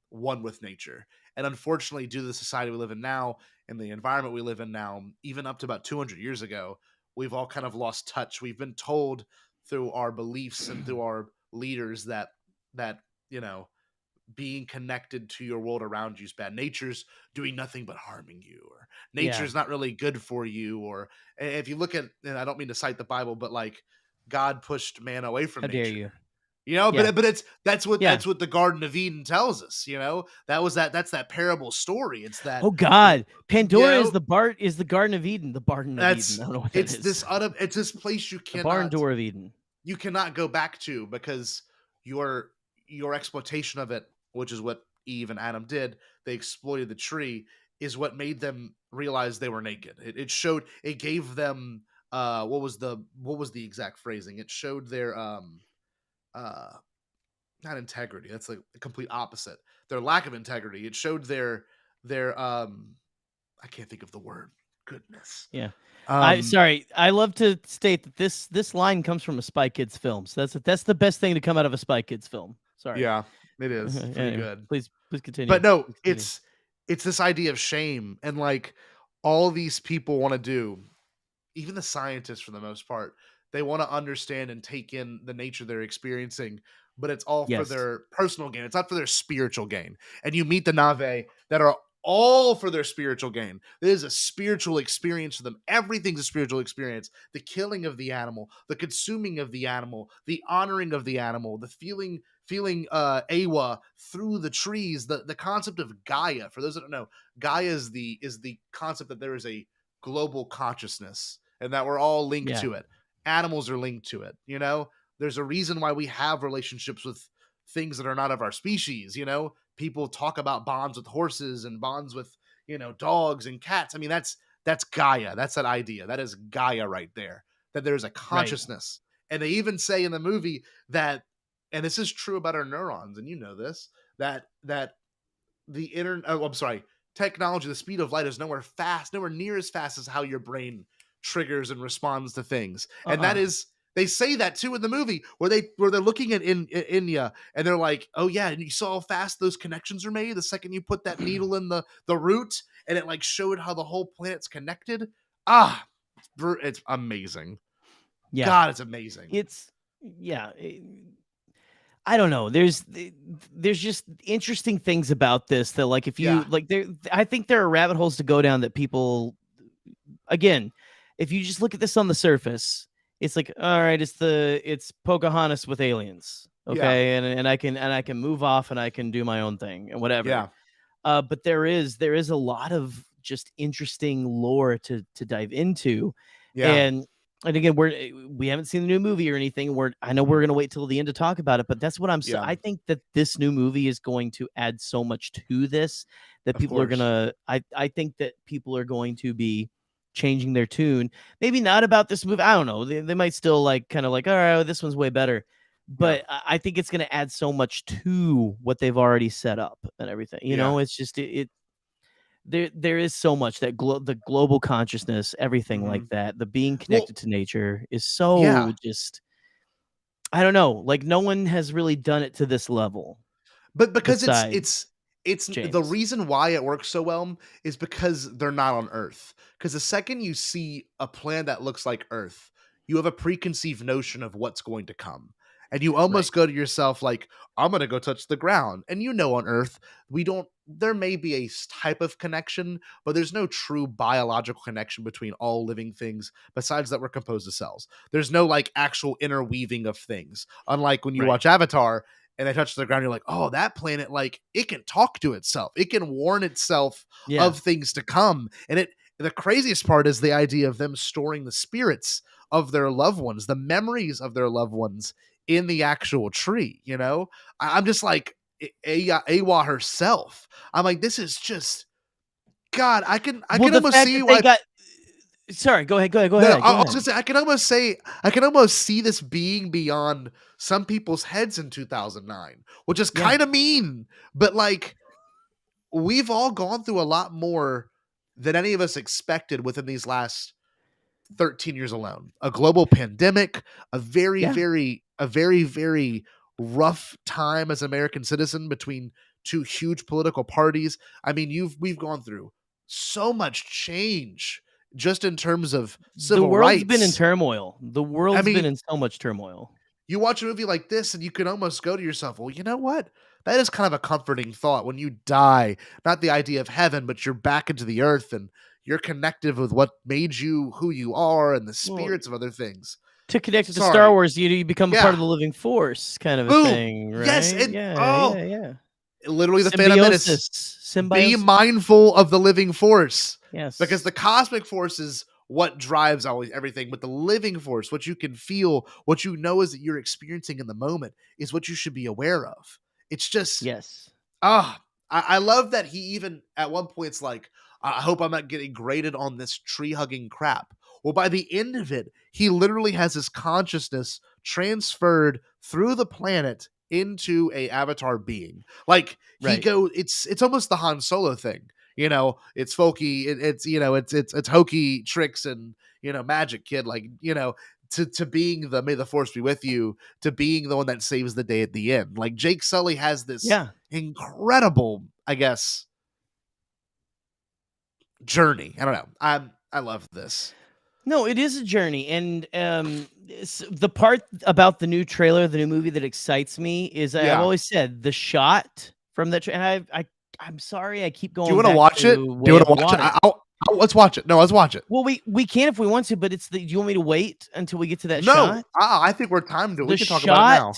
one with nature. And unfortunately, due to the society we live in now and the environment we live in now, even up to about 200 years ago, we've all kind of lost touch. We've been told through our beliefs and through our leaders that being connected to your world around you is bad. Nature's doing nothing but harming you, or nature's not really good for you. Or if you look at, and I don't mean to cite the Bible, but like God pushed man away from How nature. dare you? Yeah. But that's what Yeah. the Garden of Eden tells us. That's that parable story. It's that. Oh God, Pandora you is the Garden of Eden. The Barden of Eden. I don't know what that it's is. it's this place you The cannot. barn door of Eden. You cannot go back to, because your exploitation of it, which is what Eve and Adam did, they exploited the tree, is what made them realize they were naked. It gave them what was the exact phrasing? It showed their not integrity. That's like the complete opposite. Their lack of integrity. It showed their I can't think of the word. Goodness. Yeah. I love to state that this line comes from a Spy Kids film. So that's the best thing to come out of a Spy Kids film. Sorry. Yeah, it is. It's pretty good. Please continue. But no, Please continue. it's this idea of shame, and like all these people want to do, even the scientists for the most part, they want to understand and take in the nature they're experiencing, but it's all for their personal gain. It's not for their spiritual gain. And you meet the Na'vi that are all for their spiritual gain. It is a spiritual experience for them. Everything's a spiritual experience. The killing of the animal, the consuming of the animal, the honoring of the animal, the feeling Awa through the trees, the concept of Gaia. For those that don't know, Gaia is the concept that there is a global consciousness and that we're all linked to it. Animals are linked to it. There's a reason why we have relationships with things that are not of our species. People talk about bonds with horses and bonds with, dogs and cats. I mean, that's Gaia. That's that idea. That is Gaia right there, that there's a consciousness. Right. And they even say in the movie that, and this is true about our neurons, and this, that the technology, the speed of light is nowhere near as fast as how your brain triggers and responds to things. And that is, they say that too in the movie where they're looking at India and they're like, oh yeah, and you saw how fast those connections are made the second you put that needle in the root, and it like showed how the whole planet's connected. It's amazing. Yeah. God, it's amazing. I don't know. There's just interesting things about this that, like, if you I think there are rabbit holes to go down that people, again, if you just look at this on the surface, it's like, all right, it's Pocahontas with aliens, okay, and I can move off and I can do my own thing and whatever. Yeah. But there is a lot of just interesting lore to dive into, and again, we haven't seen the new movie or anything. I know we're gonna wait till the end to talk about it, but that's what I'm saying. I think that this new movie is going to add so much to this that people are gonna. I think that people are going to be changing their tune. Maybe not about this movie. I don't know. They might still like kind of like, all right, this one's way better. But I think it's going to add so much to what they've already set up and everything. It's just there is so much that the global consciousness, everything like that, the being connected to nature is so just, I don't know, like no one has really done it to this level. But because it's It's the James. reason why it works so well is because they're not on Earth. Because the second you see a planet that looks like Earth, you have a preconceived notion of what's going to come. And you almost go to yourself like, I'm going to go touch the ground. And on Earth, there may be a type of connection, but there's no true biological connection between all living things besides that we're composed of cells. There's no like actual interweaving of things. Unlike when you watch Avatar and they touch the ground, you're like, oh, that planet, like it can talk to itself. It can warn itself of things to come. And the craziest part is the idea of them storing the spirits of their loved ones, the memories of their loved ones in the actual tree. I'm just like Awa herself. I'm like, this is just God. I can almost see why. Sorry, go ahead. I was gonna say I can almost see this being beyond some people's heads in 2009, which is kind of mean, but like we've all gone through a lot more than any of us expected within these last 13 years alone. A global pandemic, a very, very rough time as an American citizen between two huge political parties. I mean, we've gone through so much change just in terms of civil rights. The world's been in turmoil. The world's been in so much turmoil. You watch a movie like this and you can almost go to yourself, well, you know what? That is kind of a comforting thought when you die. Not the idea of heaven, but you're back into the earth and you're connected with what made you who you are and the spirits of other things. To connect to Star Wars, you become a part of the living force kind of a thing, right? Yes. Literally the Symbiosis. Phantom Menace. Be mindful of the living force. Yes. Because the cosmic force is what drives everything, but the living force, what you can feel, what you know is that you're experiencing in the moment is what you should be aware of. It's just, I love that he even at one point it's like, I hope I'm not getting graded on this tree hugging crap. Well, by the end of it, he literally has his consciousness transferred through the planet into a avatar being. Like it's almost the Han Solo thing. It's folky. It's hokey tricks and magic, kid. Like to being the may the force be with you, to being the one that saves the day at the end. Like Jake Sully has this incredible, I guess, journey. I don't know. I love this. No, it is a journey, and the part about the new trailer, the new movie that excites me is I've always said the shot from that. And I'm sorry, I keep going. Do you want to watch it? Do you want to watch it? Let's watch it. No, let's watch it. Well, we can if we want to, but do you want me to wait until we get to that shot? No, I think we're timed. We can talk about it now.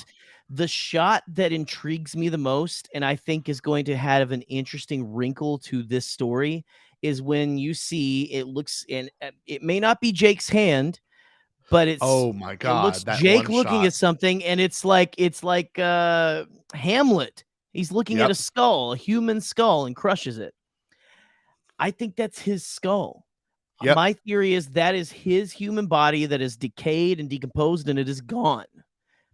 The shot that intrigues me the most, and I think is going to have an interesting wrinkle to this story, is when you see and it may not be Jake's hand, but it's oh my god, it looks Jake looking at something, and it's like Hamlet. He's looking at a skull, a human skull, and crushes it. I think that's his skull. My theory is that is his human body that is decayed and decomposed, and it is gone.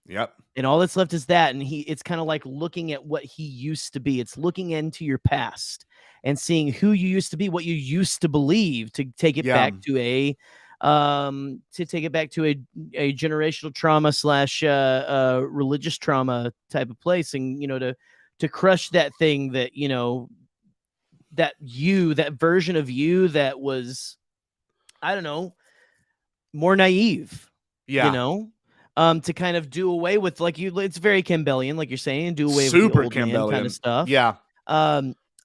Yep. And all that's left is that, and it's kind of like looking at what he used to be. It's looking into your past and seeing who you used to be, what you used to believe, to take it back to a generational trauma / religious trauma type of place, and to crush that thing that that version of you that was, I don't know, more naive. To kind of do away with, it's very Campbellian, like you're saying, do away with the old man kind of stuff. Yeah.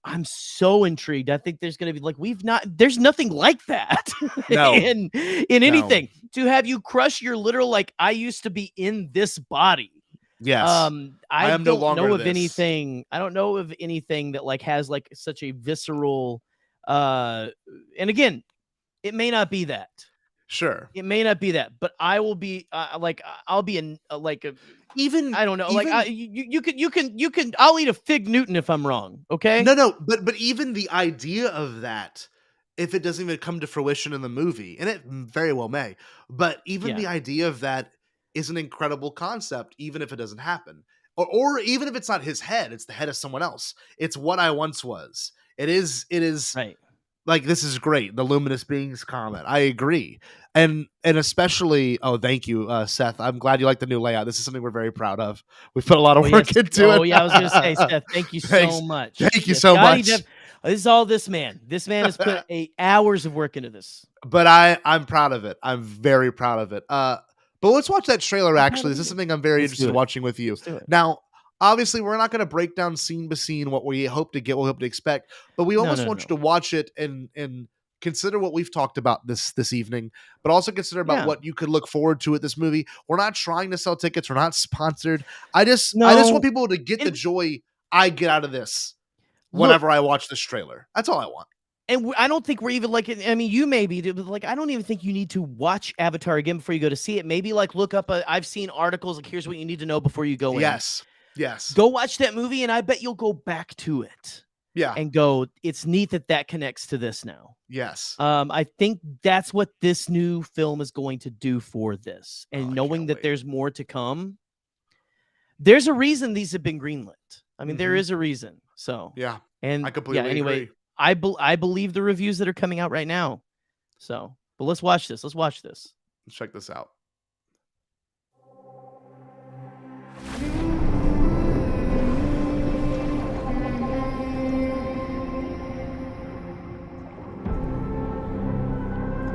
I'm so intrigued. I think there's going to be there's nothing like that in anything. To have you crush your literal, I used to be in this body. Yes. I am don't no longer know of this. anything. I don't know of anything that has such a visceral, and again, it may not be that. Sure. It may not be that, but I will be I'll be in even I don't know, you can I'll eat a fig Newton if I'm wrong. Okay. No, but even the idea of that, if it doesn't even come to fruition in the movie, and it very well may, but even the idea of that is an incredible concept, even if it doesn't happen, or even if it's not his head, it's the head of someone else. It's what I once was. It is right. like, this is great. The luminous beings comment. I agree. And especially, thank you, Seth. I'm glad you like the new layout. This is something we're very proud of. We put a lot of work into it. Oh yeah, I was gonna say, Seth, thank you so much. Thank you so much. This is all this man. This man has put hours of work into this. But I'm proud of it. I'm very proud of it. But let's watch that trailer. Actually, this is something I'm very interested in watching with you. Now, obviously, we're not going to break down scene by scene what we hope to get, what we hope to expect, but we almost want you to watch it and consider what we've talked about this evening, but also consider about what you could look forward to at this movie. We're not trying to sell tickets. We're not sponsored. I just want people to get the joy I get out of this whenever I watch this trailer. That's all I want. And I don't think we're even like, I mean, you maybe, but like, I don't even think you need to watch Avatar again before you go to see it. Maybe like look up, I've seen articles like, here's what you need to know before you go in. Yes. Go watch that movie, and I bet you'll go back to it. Yeah. And go, it's neat that connects to this now. Yes. I think that's what this new film is going to do for this. And knowing that there's more to come, there's a reason these have been greenlit. I mean, there is a reason. So, yeah. And I completely agree. I believe the reviews that are coming out right now. So, but let's watch this. Let's check this out.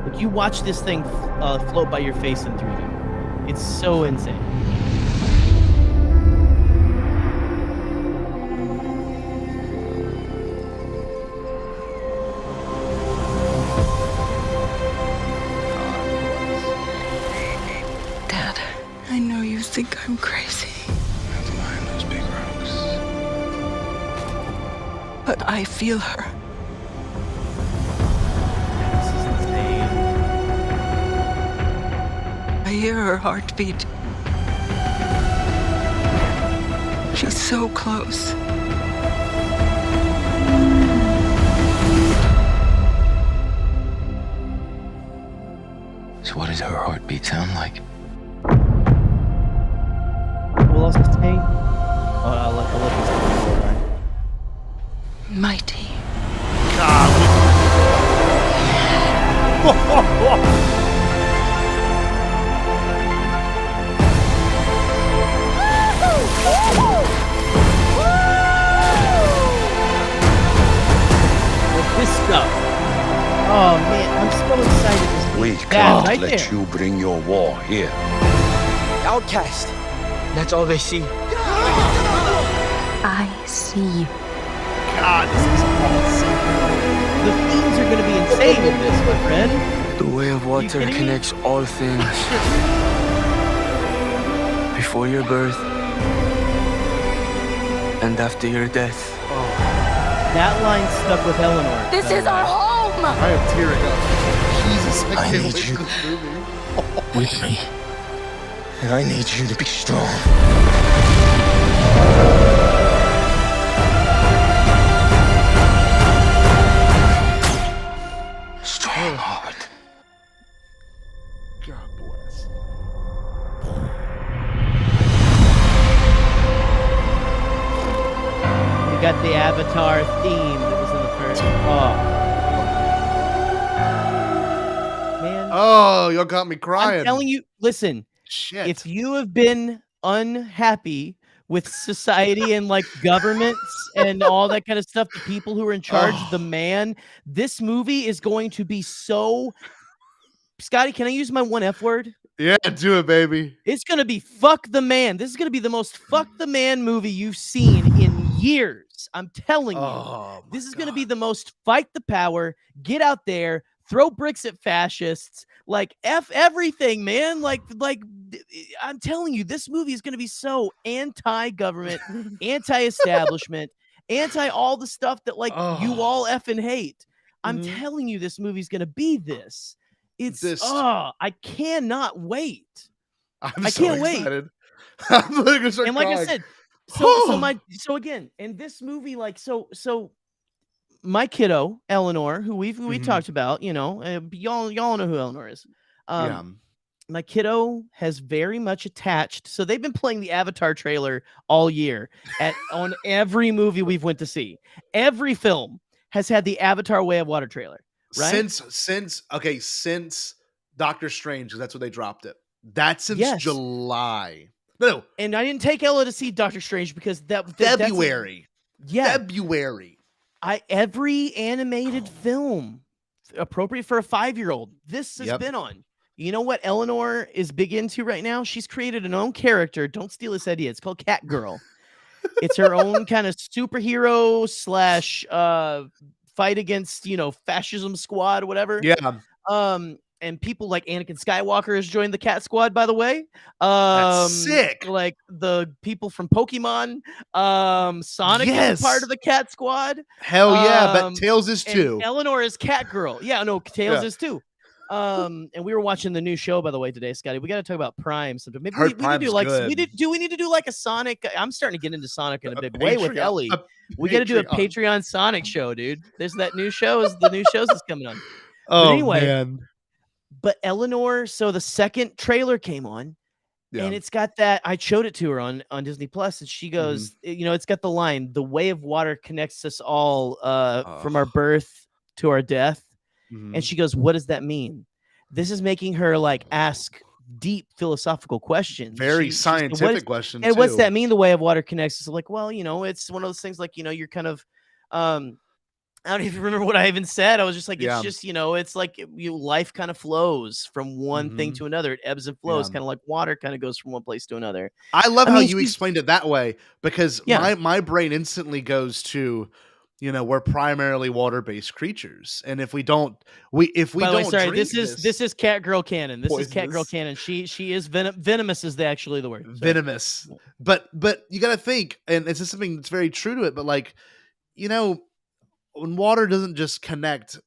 Like, you watch this thing float by your face in 3D. It's so insane. Dad, I know you think I'm crazy. Not behind those big rocks. But I feel her. I hear her heartbeat. She's so close. So what does her heartbeat sound like? What else to say? I'll let you say. Mighty. This stuff. Oh man, I'm so excited. We can't let you bring your war here. Outcast. That's all they see. I see you. God, this is awesome. The themes are going to be insane in this, my friend. The way of water connects all things. Before your birth and after your death. That line stuck with Eleanor. This is our home! I am tearing up. Jesus, I can't need wait you for this movie. with me. And I need you to be strong. Strong heart. God bless. You got the Avatar theme that was in the first. Man. Oh, you got me crying. I'm telling you, listen. Shit. If you have been unhappy with society and like governments and all that kind of stuff, the people who are in charge, the man, this movie is going to be so. Scotty, can I use my one F word? Yeah, do it, baby. It's going to be fuck the man. This is going to be the most fuck the man movie you've seen in years. I'm telling you. This is going to be the most fight the power, get out there, throw bricks at fascists, like F everything, man. Like I'm telling you, this movie is going to be so anti-government, anti-establishment, anti all the stuff that like you all effing hate. I'm telling you, this movie's going to be this. It's I cannot wait. I can't wait. I'm literally gonna and like crying. I said, so again, in this movie, like so my kiddo Eleanor, who we talked about, you know, y'all know who Eleanor is. My kiddo has very much attached. So they've been playing the Avatar trailer all year on every movie we've went to see. Every film has had the Avatar Way of Water trailer, right? Since Doctor Strange, 'cause that's when they dropped it. That's since Yes. July. No, And I didn't take Ella to see Doctor Strange because February. Yeah. February. Every animated film appropriate for a 5-year-old, this has been on. You know what Eleanor is big into right now? She's created an own character. Don't steal this idea. It's called Cat Girl. It's her own kind of superhero / fight against, fascism squad, whatever. Yeah. And people like Anakin Skywalker has joined the Cat Squad, by the way. That's sick. Like the people from Pokemon. Sonic is part of the Cat Squad. Hell yeah, but Tails is too. Eleanor is Cat Girl. Yeah, no, Tails is too. And we were watching the new show, by the way, today, Scotty. We got to talk about Prime sometime. Maybe we need to do like we need to do like a Sonic. I'm starting to get into Sonic in a big way with Ellie. We got to do a Patreon Sonic show, dude. There's that new show. The new shows that's coming on. Oh, but anyway, man. But Eleanor, so the second trailer came on, and it's got that. I showed it to her on Disney Plus, and she goes, it's got the line, "The way of water connects us all from our birth to our death." And she goes, "What does that mean?" This is making her like ask deep philosophical questions, very scientific questions. And what's that mean? The way of water connects us? Like, well, it's one of those things. Like, you're kind of, I don't even remember what I even said. I was just like, it's just, it's like life kind of flows from one thing to another. It ebbs and flows, kind of like water kind of goes from one place to another. I love how you explained it that way, because my brain instantly goes to, we're primarily water-based creatures, and if we don't drink this is Cat Girl canon. This is Cat Girl canon. She is venomous is actually the word. Venomous. But you got to think, and it's just something that's very true to it. But like, when water doesn't just connect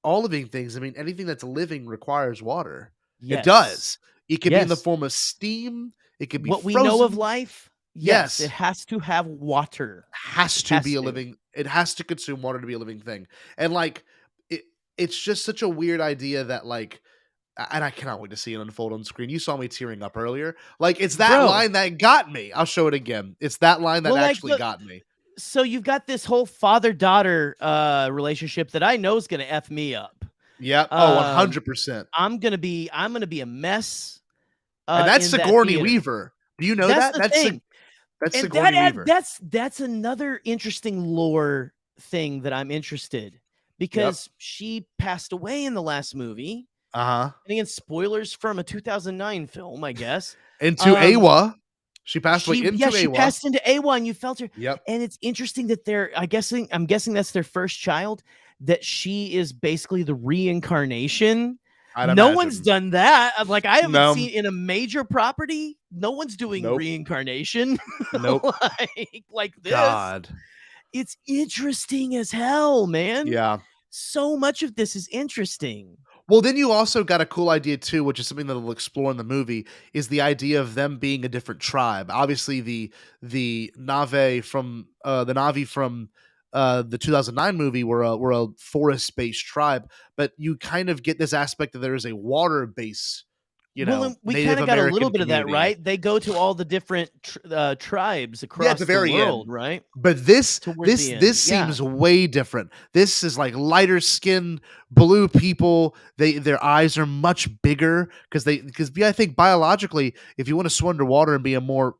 all living things, I mean, anything that's living requires water. Yes. It does. It could be in the form of steam. It could be what frozen. we know of life. Yes, it has to have water. It has to consume water to be a living thing. And like, it's just such a weird idea that like, and I cannot wait to see it unfold on screen. You saw me tearing up earlier. Like, it's that line that got me. I'll show it again. It's that line that actually got me. So you've got this whole father-daughter relationship that I know is going to F me up. Yeah. 100%. I'm going to be a mess. And that's Sigourney Weaver. Do you know that? That's the thing. That's Sigourney Weaver. That's another interesting lore thing that I'm interested, because she passed away in the last movie. And again, spoilers from a 2009 film, I guess. Into Awa. She passed away into Awa. She passed into Awa, and you felt her. Yep. And it's interesting that I'm guessing that's their first child, that she is basically the reincarnation. No one's done that. Like, I haven't seen in a major property. No one's doing reincarnation. Nope. like this. God. It's interesting as hell, man. Yeah. So much of this is interesting. Well, then you also got a cool idea too, which is something that they'll explore in the movie, is the idea of them being a different tribe. Obviously, the Na'vi from the 2009 movie were a forest-based tribe, but you kind of get this aspect that there is a water-based, we kind of got a little bit of that, right? They go to all the different tribes across the world, right? But this seems way different. This is like lighter skinned blue people. Their eyes are much bigger because I think biologically, if you want to swim underwater and be a more,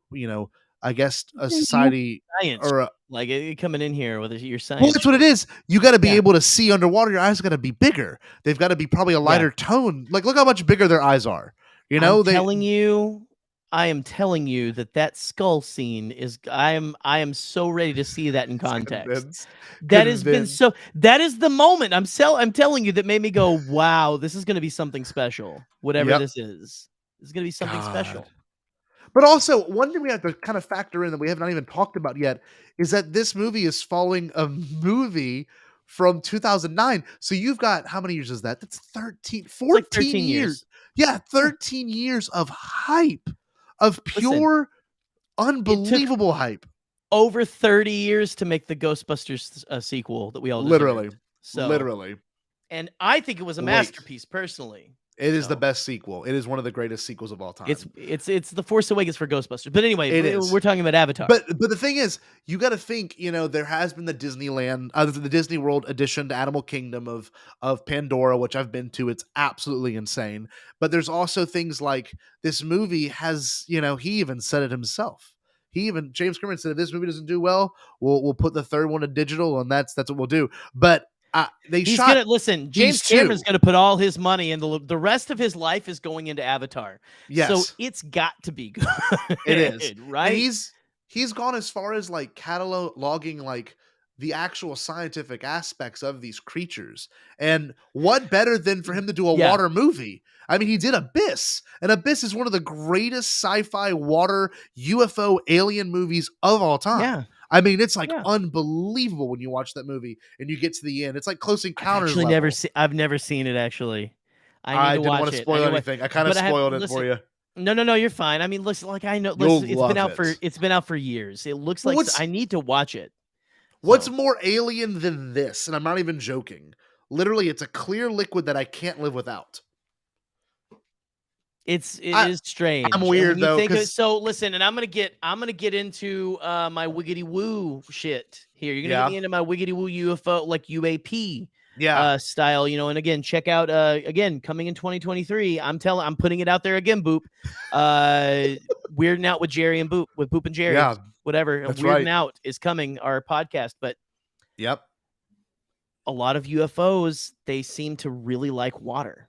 I guess a society or like coming in here with your science. Well, that's what it is. You got to be able to see underwater. Your eyes got to be bigger. They've got to be probably a lighter tone. Like, look how much bigger their eyes are. I am telling you that skull scene is. I am so ready to see that in context. That is the moment. I'm telling you that made me go, wow, this is going to be something special. Whatever this is going to be something special. But also, one thing we have to kind of factor in that we have not even talked about yet is that this movie is following a movie from 2009. So you've got, how many years is that? That's 14 years. Yeah, 13 years of hype, of pure, unbelievable hype. Over 30 years to make the Ghostbusters sequel that we all deserved. Literally. And I think it was a masterpiece, personally. It is the best sequel. It is one of the greatest sequels of all time. It's the Force Awakens for Ghostbusters. But anyway, we're talking about Avatar. But the thing is, you got to think, there has been the the Disney World edition to Animal Kingdom of Pandora, which I've been to. It's absolutely insane. But there's also things like this movie has, he even said it himself. James Cameron said, if this movie doesn't do well, we'll put the third one to digital, and that's what we'll do. But James Cameron's gonna put all his money, and the rest of his life is going into Avatar. Yes. So it's got to be good. It is, right? And he's gone as far as like cataloging like the actual scientific aspects of these creatures. And what better than for him to do a water movie? I mean, he did Abyss, and Abyss is one of the greatest sci-fi water UFO alien movies of all time. Yeah. I mean, it's like unbelievable when you watch that movie and you get to the end. It's like Close Encounters. I've never seen it actually. I didn't want to spoil anything. I kind of spoiled it for you. No, you're fine. I mean, listen, like I know, it's been out for years. It looks like I need to watch it. What's more alien than this? And I'm not even joking. Literally, it's a clear liquid that I can't live without. It is strange. I'm weird though. So listen, and I'm gonna get into my wiggity woo shit here. You're gonna get me into my wiggity woo UFO, like UAP style, and again, check out again, coming in 2023. I'm putting it out there again, Boop. Weirding Out with Jerry and Boop, with Boop and Jerry. Yeah, whatever. Weirding Out is coming, our podcast, but a lot of UFOs, they seem to really like water.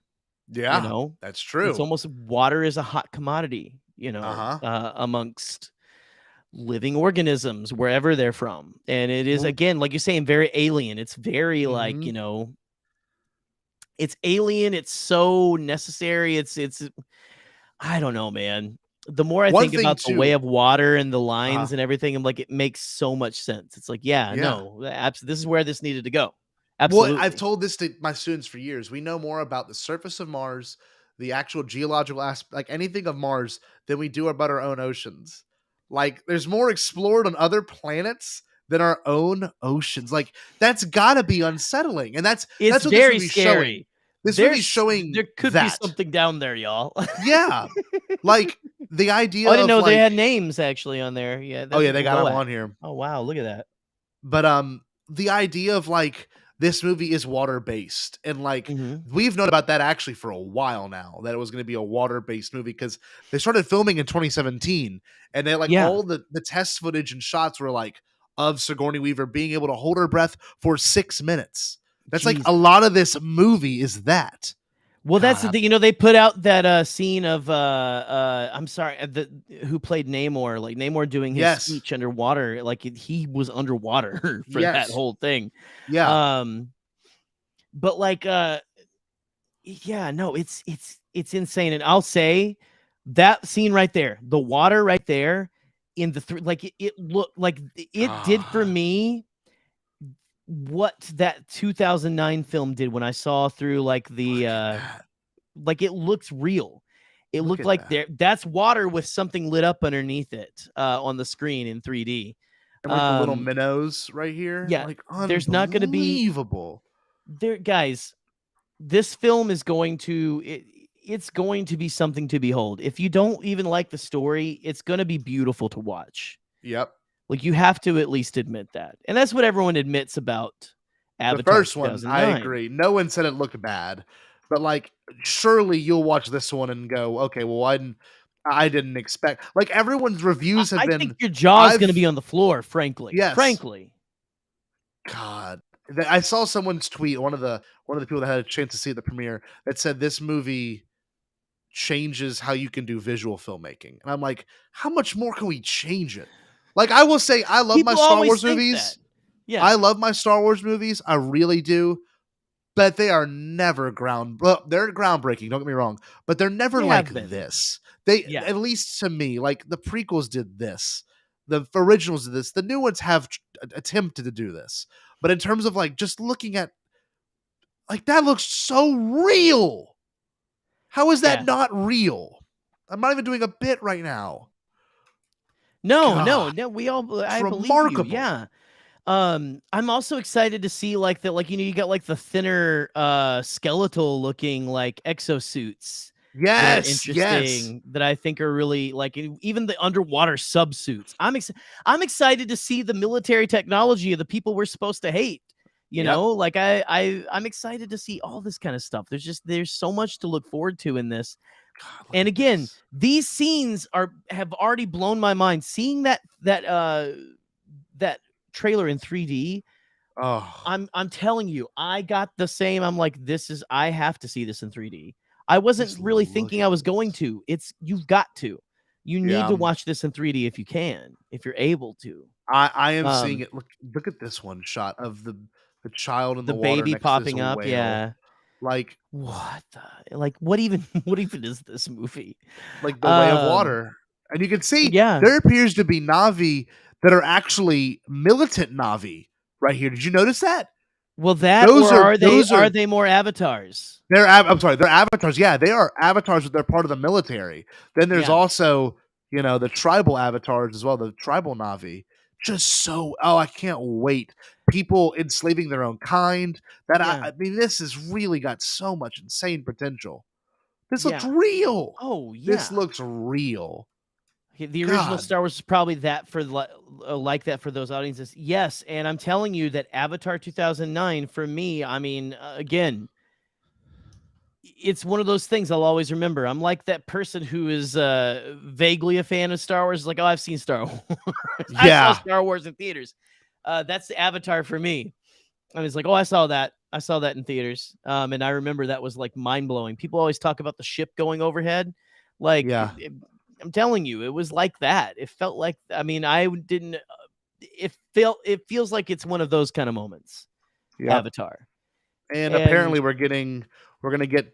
Yeah, that's true. It's almost water is a hot commodity, amongst living organisms wherever they're from. And it is, again, like you're saying, very alien. It's very like, it's alien. It's so necessary. It's I don't know, man. The more I think about the way of water and the lines and everything, I'm like, it makes so much sense. It's like, no, this is where this needed to go. Absolutely. Well, I've told this to my students for years. We know more about the surface of Mars, the actual geological aspect, like anything of Mars, than we do about our own oceans. Like, there's more explored on other planets than our own oceans. Like, that's got to be unsettling, and that's what very this scary. Showing. This movie's showing there could be something down there, y'all. Yeah, like the idea. I didn't know they had names actually on there. Yeah. They got them on here. Oh wow, look at that. But the idea of like, this movie is water-based, and like we've known about that actually for a while now, that it was going to be a water-based movie, because they started filming in 2017, and they all the test footage and shots were like of Sigourney Weaver being able to hold her breath for 6 minutes. That's like a lot of this movie is that. Well, that's the thing. They put out that scene of I'm sorry, who played Namor, like Namor doing his speech underwater, like he was underwater for that whole thing. Yeah. But like it's insane. And I'll say that scene right there, the water right there in the it looked like it did for me what that 2009 film did when I saw through like the like it looks real. It looked like that's water with something lit up underneath it on the screen in 3D. And like the little minnows right here. Yeah, like, there's not going to be unbelievable. There, guys. This film is going to it's going to be something to behold. If you don't even like the story, it's going to be beautiful to watch. Yep. Like, you have to at least admit that. And that's what everyone admits about Avatar. The first one, I agree. No one said it looked bad. But, like, surely you'll watch this one and go, okay, well, I didn't expect. Like, everyone's reviews have been. I think your jaw's going to be on the floor, frankly. Yes. Frankly. God. I saw someone's tweet, one of the people that had a chance to see the premiere, that said this movie changes how you can do visual filmmaking. And I'm like, how much more can we change it? Like, I will say, I love my Star Wars movies. Yeah, I love my Star Wars movies. I really do. But they are never they're groundbreaking. Don't get me wrong. But they're never like this. At least to me, like the prequels did this. The originals did this. The new ones have attempted to do this. But in terms of like just looking at, like, that looks so real. How is that not real? I'm not even doing a bit right now. No. We all. I remarkable. believe you. Yeah. I'm also excited to see like you got like the thinner skeletal looking like exosuits that are Yes, yes. interesting that I think are really like even the underwater subsuits. I'm excited to see the military technology of the people we're supposed to hate. You Yep. know, like I'm excited to see all this kind of stuff. There's so much to look forward to in this. And again, these scenes have already blown my mind. Seeing that trailer in 3D, Oh, I'm telling you, I got the same. I'm like, I have to see this in 3D. I wasn't just really look thinking at I was this. going to. You've got to. You need Yeah, to watch this in 3D if you can, if you're able to. I am seeing it. Look at this one shot of the child in The the water baby next to this popping up, whale. yeah. Like What the what even is this movie? the way of water. And you can see Yeah. there appears to be Na'vi that are actually militant Na'vi right here. Did you notice that? Well, that Those or are are they more avatars? I'm sorry, they're avatars. Yeah, they are avatars, but they're part of the military. Then there's Yeah. also, the tribal avatars as well, the tribal Na'vi. I can't wait. People enslaving their own kind. I mean, this has really got so much insane potential. This looks Yeah. real. Oh, yeah. This looks real. The original God. Star Wars is probably that for like that for those audiences. Yes, and I'm telling you that Avatar 2009 for me, I mean, again, it's one of those things I'll always remember. I'm like that person who is vaguely a fan of Star Wars. Like, oh, I've seen Star Wars. I saw Star Wars in theaters. That's the Avatar for me. I was like, oh, I saw that. I saw that in theaters. And I remember that was like mind blowing. People always talk about the ship going overhead. Like, Yeah. I'm telling you, it was like that. It felt like, I mean, I didn't, it feels like it's one of those kind of moments. Yep. Avatar. And apparently we're going to get,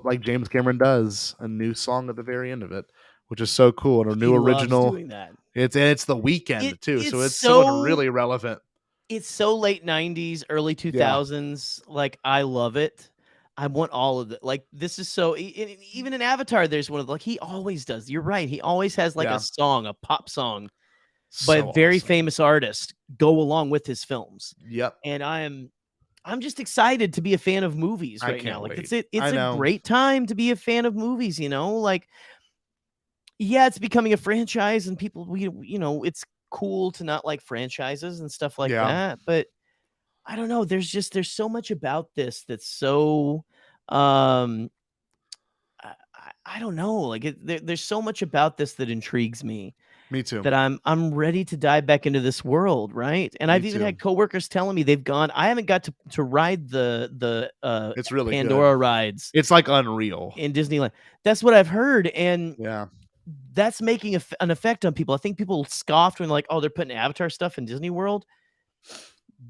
like James Cameron does, a new song at the very end of it, which is so cool. And a new original. Loves doing that. It's the weekend too. So it's someone really relevant. It's so late 90s, early 2000s. Yeah. Like, I love it. I want all of it. Like, this is so, even in Avatar, there's one of like, he always does. You're right. He always has like a song, a pop song by a very famous artist go along with his films. Yep. And I'm just excited to be a fan of movies right now. Like, it's a great time to be a fan of movies, like, yeah, it's becoming a franchise and people, it's cool to not like franchises and stuff like that, but I don't know, there's so much about this that's so I don't know, like there's so much about this that intrigues me. Me too. That I'm ready to dive back into this world, right? And I've even had coworkers telling me they've gone. I haven't got to ride the it's really Pandora good. rides. It's like unreal in Disneyland. That's what I've heard, and yeah, that's making an effect on people. I think people scoffed when like, oh, they're putting Avatar stuff in Disney World.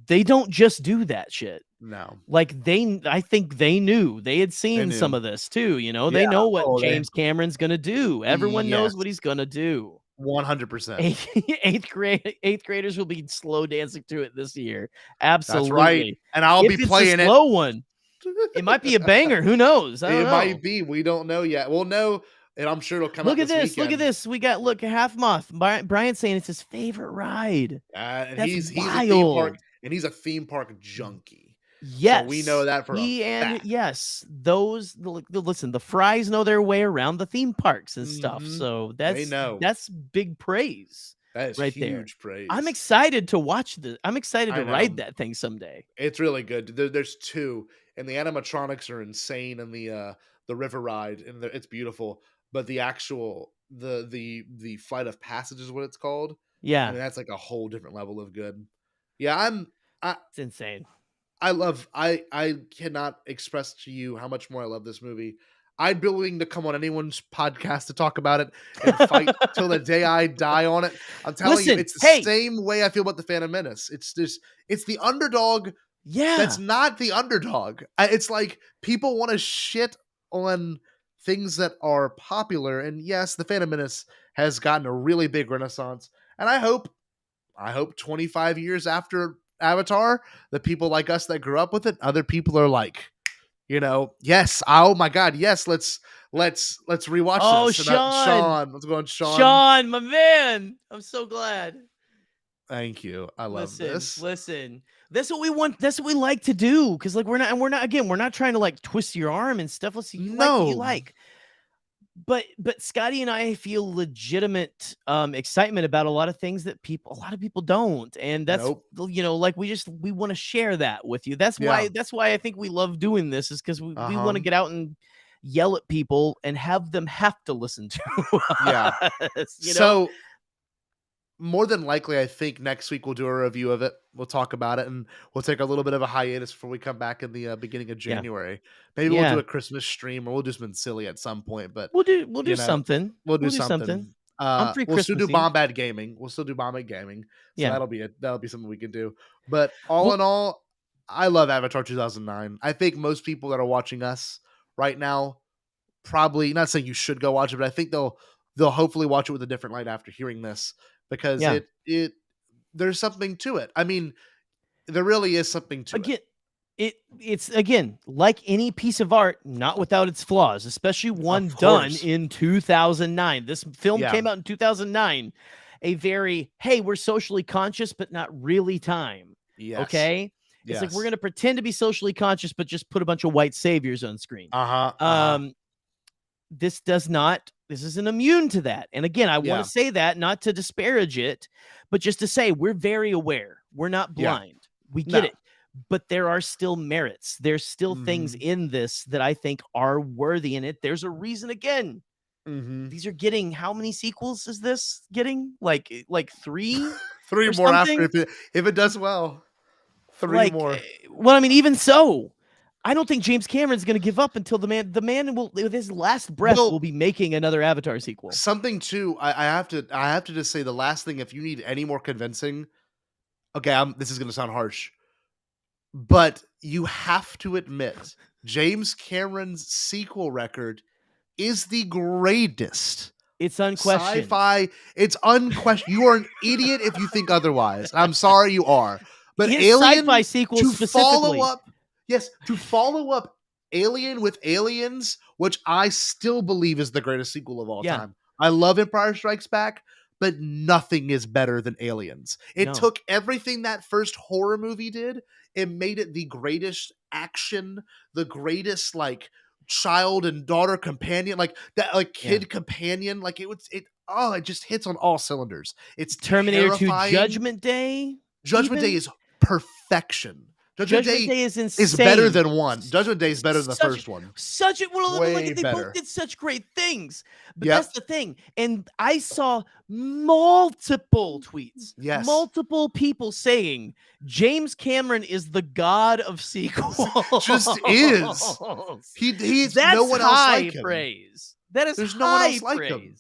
They don't just do that shit. No, like I think they knew. They had seen some of this too. They know what James Cameron's gonna do. Everyone knows what he's gonna do. 100%. Eighth graders will be slow dancing to it this year. Absolutely. That's right. And I'll be playing it. Slow one. It might be a banger. Who knows? It might be. We don't know yet. We'll know, and I'm sure it'll come out this weekend. Look at this. We got Half Moth. Brian's saying it's his favorite ride. And that's he's wild. a theme park, and he's a theme park junkie. Yes, so we know that for a fact. Yes, listen. The Fries know their way around the theme parks and stuff. So that's big praise. That is right huge there. praise. I'm excited to watch this. I'm excited to ride that thing someday. It's really good. There's two, and the animatronics are insane, and the river ride, and it's beautiful. But the actual the flight of passage is what it's called. Yeah, I mean, that's like a whole different level of good. Yeah, it's insane. I cannot express to you how much more I love this movie. I'd be willing to come on anyone's podcast to talk about it and fight till the day I die on it. I'm telling you, it's the same way I feel about the Phantom Menace. It's the underdog. Yeah, that's not the underdog. It's like people want to shit on things that are popular, and yes, the Phantom Menace has gotten a really big renaissance. And I hope 25 years after Avatar, the people like us that grew up with it, other people are like, yes, oh my god, yes, let's rewatch this. Sean, let's go on, Sean. Sean, my man, I'm so glad. Thank you. I love this. Listen. That's what we want. That's what we like to do. Because like we're not trying to like twist your arm and stuff. Let's see. You like what you like. But Scotty and I feel legitimate excitement about a lot of things that a lot of people don't. And that's like we want to share that with you. That's why I think we love doing this, is because we want to get out and yell at people and have them have to listen to us, So more than likely, I think next week we'll do a review of it. We'll talk about it, and we'll take a little bit of a hiatus before we come back in the beginning of January. Maybe we'll do a Christmas stream, or we'll do something silly at some point. But we'll do something. We'll do something. We'll still do Bombad Gaming. So that'll be something we can do. But all in all, I love Avatar 2009. I think most people that are watching us right now, probably not saying you should go watch it, but I think they'll hopefully watch it with a different light after hearing this. Because there's something to it. I mean, there really is something to it. It's like any piece of art, not without its flaws, especially one done in 2009. This film came out in 2009. A very, hey, we're socially conscious, but not really time. Yes. Okay. It's like we're gonna pretend to be socially conscious, but just put a bunch of white saviors on screen. This isn't immune to that. And again, I want to say that not to disparage it, but just to say we're very aware. We're not blind. We get it. But there are still merits. There's still things in this that I think are worthy in it. There's a reason again. These are getting, how many sequels is this getting? Like 3? 3 more something? After if it does well. 3 more. Well, I mean, even so, I don't think James Cameron's going to give up until the man will, with his last breath, will be making another Avatar sequel. Something too, I have to just say the last thing, if you need any more convincing, okay, this is going to sound harsh, but you have to admit James Cameron's sequel record is the greatest. It's unquestioned. Sci-fi, it's unquestioned. You are an idiot if you think otherwise. I'm sorry you are. But his Alien, sci-fi sequel specifically. To follow up Alien with Aliens, which I still believe is the greatest sequel of all time. I love Empire Strikes Back, but nothing is better than Aliens. It took everything that first horror movie did and made it the greatest action, the greatest like child and daughter companion, like that, like kid companion. Like it just hits on all cylinders. It's Terminator terrifying. 2 Judgment Day. Judgment Day is perfection. Judgment Day is insane. Is better than 1. Judgment Day is better than the first one. They both did such great things. But that's the thing. And I saw multiple tweets. Yes. Multiple people saying James Cameron is the god of sequels. Just is. He's That's no one else like him. Praise. That is There's high no one else like praise. him.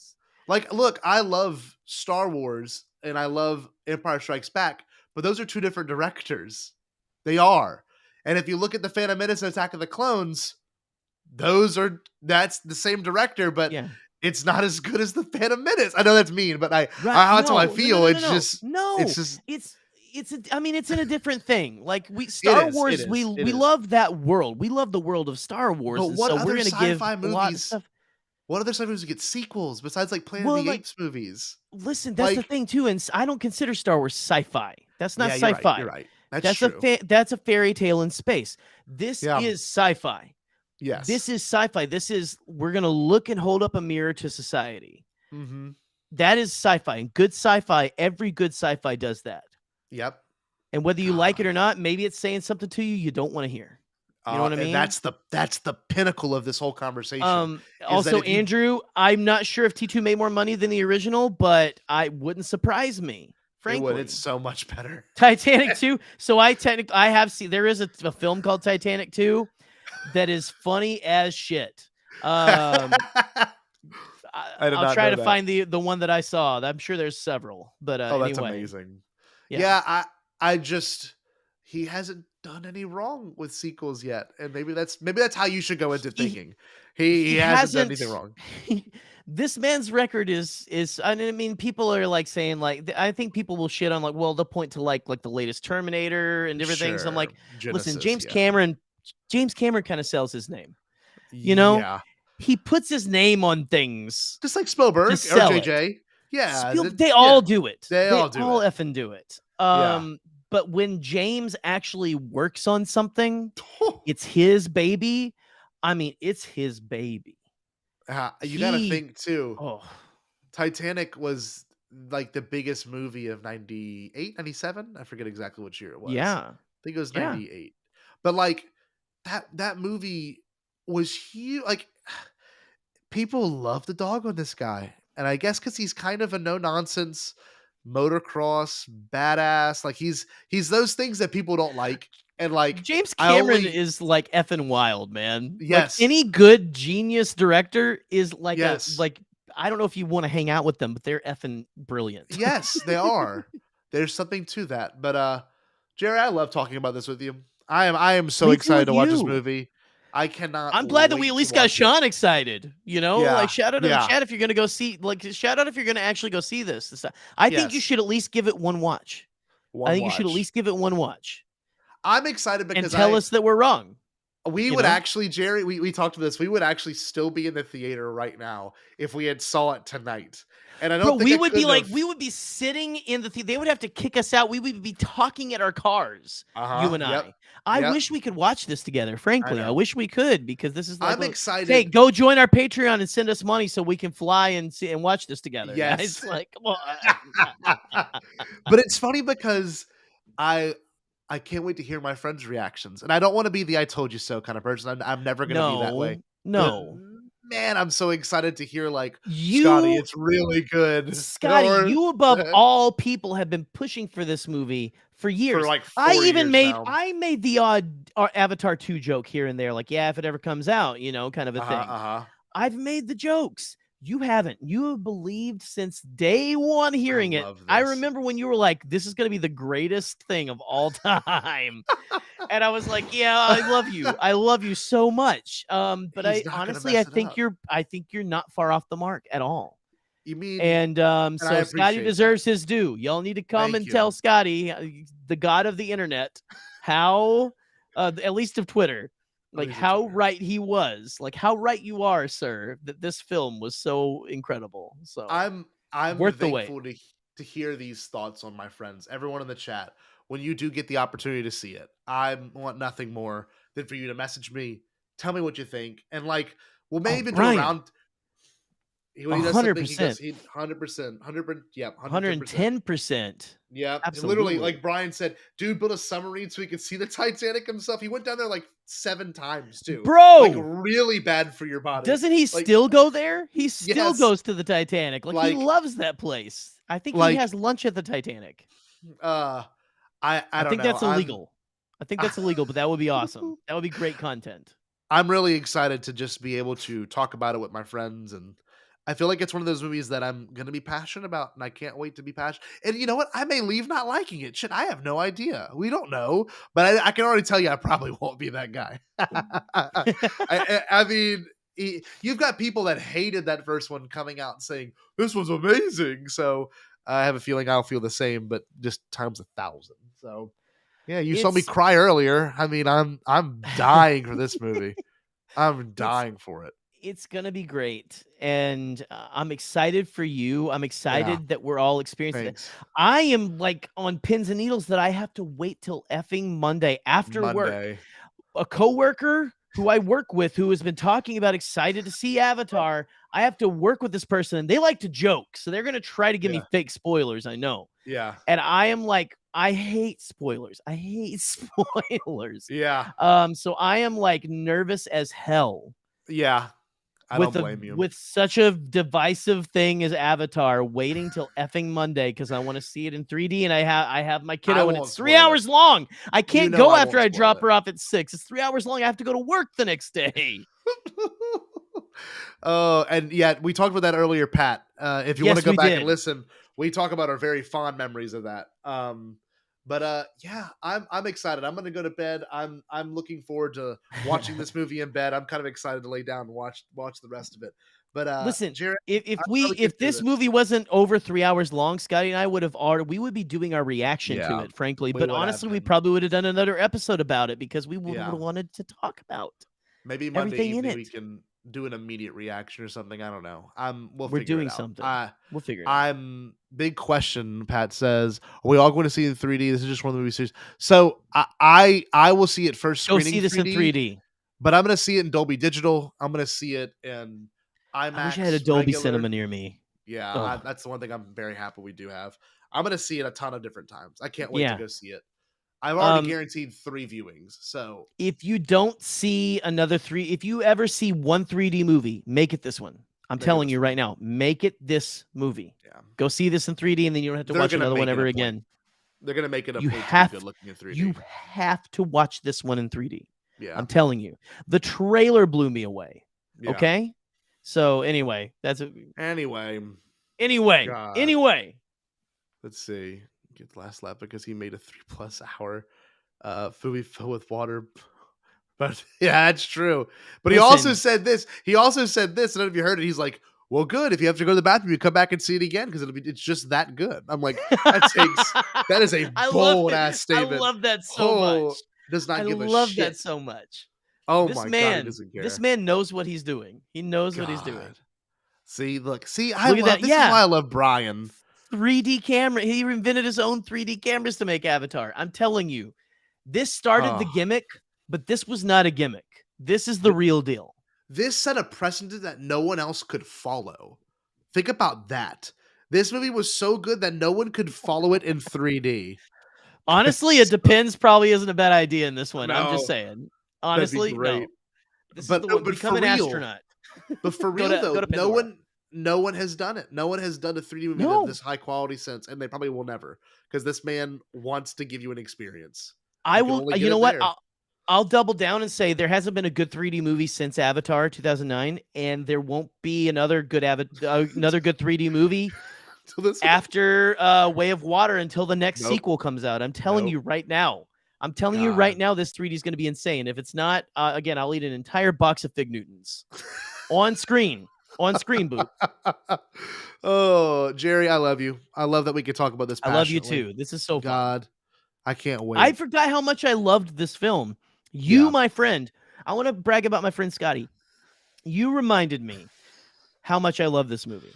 Like, look, I love Star Wars and I love Empire Strikes Back, but those are 2 different directors. They are. And if you look at the Phantom Menace and Attack of the Clones, that's the same director, but it's not as good as the Phantom Menace. I know that's mean, but that's how I feel. It's in a different thing. Like Star Wars, we love that world. We love the world of Star Wars. But what other we're going to give sci-fi a lot of stuff. What other sci-fi movies get sequels besides like Planet of the Apes movies? Listen, that's the thing too, and I don't consider Star Wars sci-fi. That's not sci-fi. You're right. That's a fairy tale in space. This is sci-fi. Yes. This is sci-fi. We're going to look and hold up a mirror to society. That is sci-fi. And good sci-fi, every good sci-fi does that. Yep. And whether you like it or not, maybe it's saying something to you don't want to hear. You know what I mean? That's the pinnacle of this whole conversation. Also, Andrew, I'm not sure if T2 made more money than the original, but I wouldn't surprise me. Frankly, it's so much better. Titanic 2. So I have seen, there is a film called Titanic 2 that is funny as shit. I'll try to find the one that I saw. I'm sure there's several, but that's amazing. Yeah, I just, he hasn't done any wrong with sequels yet, and maybe that's how you should go into thinking. He hasn't done anything wrong. This man's record is I mean, people are like saying, like, I think people will shit on, like, well, they'll point to like the latest Terminator and different things. I'm like, listen, James Cameron kind of sells his name. You know, he puts his name on things, just like Spielberg or JJ. Yeah, they all do it. They all do it. effing do it. Yeah. But when James actually works on something, it's his baby. I mean, it's his baby. You got to think too. Oh, Titanic was like the biggest movie of 98, 97. I forget exactly what year it was. yeah. I think it was Yeah. 98. But like that movie was huge. Like people love the dog on this guy. And I guess because he's kind of a no-nonsense motocross badass. Like he's those things that people don't like. And like James Cameron is like effing wild, man. Yes. Like any good genius director is like Yes. I don't know if you want to hang out with them, but they're effing brilliant. Yes, they are. There's something to that. But Jerry, I love talking about this with you. I am so Me too excited with to watch this you. movie. I cannot. I'm glad that we wait at to least got watch it. Sean excited. You know, Yeah, like shout out to yeah. the chat if you're gonna go see. Like shout out if you're gonna actually go see this. I think you Yes. should at least give it one watch. I think you should at watch. least give it one watch I'm excited and because tell us that we're wrong. we you would know? actually, Jerry. We talked about this. We would actually still be in the theater right now if we had saw it tonight. And I don't Bro, think we I would be couldn't like, have- we would be sitting in the theater. They would have to kick us out. We would be talking at our cars, you and Yep. I. I Yep. wish we could watch this together. Frankly, I know. wish we could because this is like, I'm excited. Hey, go join our Patreon and send us money so we can fly and see and watch this together. Yes. It's like, come on. But it's funny because I can't wait to hear my friends' reactions, and I don't want to be the "I told you so" kind of person. I'm never going to be that way. No. But, man, I'm so excited to hear like You- Scotty. It's really good, Scotty, Or- you above all people have been pushing for this movie for years. like 4 I even years made now. I made the odd Avatar 2 joke here and there, like, yeah, if it ever comes out, you know, kind of a thing. I've made the jokes. You haven't. You have believed since day one hearing it. love I this. remember when you were like, this is going to be the greatest thing of all time. And I was like, yeah, I love you. I love you so much. But He's I not gonna honestly, mess I it think up. you're not far off the mark at all. You mean? And I so Scotty appreciate deserves his due. Y'all need to come Thank and you. tell Scotty, the god of the internet, how, at least of Twitter, like how right he was, like how right you are, sir, that this film was so incredible. So I'm worth the wait. thankful to hear these thoughts on my friends, everyone in the chat. When you do get the opportunity to see it, I want nothing more than for you to message me, tell me what you think, and like we'll maybe do Brian. around. When he does something, he 100%. goes 100%, 100%, yep, 110%. Yeah, Absolutely. literally, like Brian said, dude built a submarine so he could see the Titanic himself. He went down there like 7 times too, Bro! Like really bad for your body. Doesn't he Like, still go there? He still Yes. goes to the Titanic. Like he Like- loves that place. I think like- he has lunch at the Titanic. I don't think know. that's illegal. I think that's illegal, but that would be awesome. That would be great content. I'm really excited to just be able to talk about it with my friends, and I feel like it's one of those movies that I'm gonna be passionate about, and I can't wait to be passionate. And you know what? I may leave not liking it. Shit, I have no idea. We don't know, but I can already tell you I probably won't be that guy. I mean, you've got people that hated that first one coming out and saying this was amazing. So I have a feeling I'll feel the same, but just times 1,000. So yeah, you saw me It's- cry earlier. I mean, I'm dying for this movie. I'm dying for it. It's gonna be great, and I'm excited for you. I'm excited that we're all experiencing it. Thanks. I am like on pins and needles that I have to wait till effing Monday after work. Monday. A coworker who I work with who has been talking about excited to see Avatar. I have to work with this person, and they like to joke, so they're gonna try to give me fake spoilers. I know. Yeah. And I am like, I hate spoilers. I hate spoilers. Yeah. So I am like nervous as hell. Yeah. I don't blame you. With such a divisive thing as Avatar, waiting till effing Monday because I want to see it in 3D, and I have my kiddo, and won't it's 3 spoil it. hours long. I can't know go I after won't I drop spoil her off at 6. It's 3 hours long. I have to go to work the next day. Oh, and yeah, we talked about that earlier, Pat. If you want Yes, to go we back did. and listen, we talk about our very fond memories of that. But yeah, I'm excited. I'm gonna go to bed. I'm looking forward to watching this movie in bed. I'm kind of excited to lay down and watch the rest of it. But Listen, Jared, if I'll probably get if through this movie wasn't over 3 hours long, Scotty and I we would be doing our reaction to Yeah, it, frankly. we But would have honestly, we been. probably would have done another episode about it because we would Yeah. have wanted to talk about maybe Monday everything in evening it. do an immediate reaction or something. I don't know. We'll We're figure doing it out. something. We'll figure it out. I'm big question. Pat says, "Are we all going to see it in 3D? This is just one of the movie series." So I will see it first Go screening see this in 3D. but I'm going to see it in Dolby Digital. I'm going to see it in IMAX. I wish I had a Dolby regular. Cinema near me. Yeah, that's the one thing I'm very happy we do have. I'm going to see it a ton of different times. I can't wait to go see it. I've already guaranteed 3 viewings. So if you don't see another 3, if you ever see one 3D movie, make it this one. I'm telling you right now, make it this movie. Yeah. Go see this in 3D, and then you don't have to watch another one ever again. They're going to make it a you point have, to be good looking in 3D. You have to watch this one in 3D. Yeah. I'm telling you. The trailer blew me away. Yeah. Okay? So anyway, Anyway. Let's see. Get the last lap because he made a 3+ hour movie filled with water. But yeah, that's true. But he also said this. I don't know if you heard it. He's like, well, good. If you have to go to the bathroom, you come back and see it again because it's just that good. I'm like, that is a bold ass statement. I love that so much. Does not give a shit. I love that so much. Oh my God, he doesn't care. This man knows what he's doing. He knows what he's doing. See, look, this is why I love Brian. 3D camera. He invented his own 3D cameras to make Avatar. I'm telling you, this started the gimmick, but this was not a gimmick. This is the real deal. This set a precedent that no one else could follow. Think about that. This movie was so good that no one could follow it in 3D. Honestly, it depends. Probably isn't a bad idea in this one. No, I'm just saying. Honestly, no. This is the one. Become an astronaut. But for real though, no one has done it. No one has done a 3D movie of this high quality since, and they probably will never, because this man wants to give you an experience. I will. You know what? I'll double down and say there hasn't been a good 3D movie since Avatar 2009, and there won't be another good 3D movie after Way of Water until the next sequel comes out. I'm telling you right now. I'm telling you right now, this 3D is going to be insane. If it's not, again, I'll eat an entire box of Fig Newtons on screen. On screen, Boo. Oh, Jerry, I love you. I love that we could talk about this. I love you too. This is so fun. God, I can't wait. I forgot how much I loved this film. My friend, I want to brag about my friend Scotty. You reminded me how much I love this movie.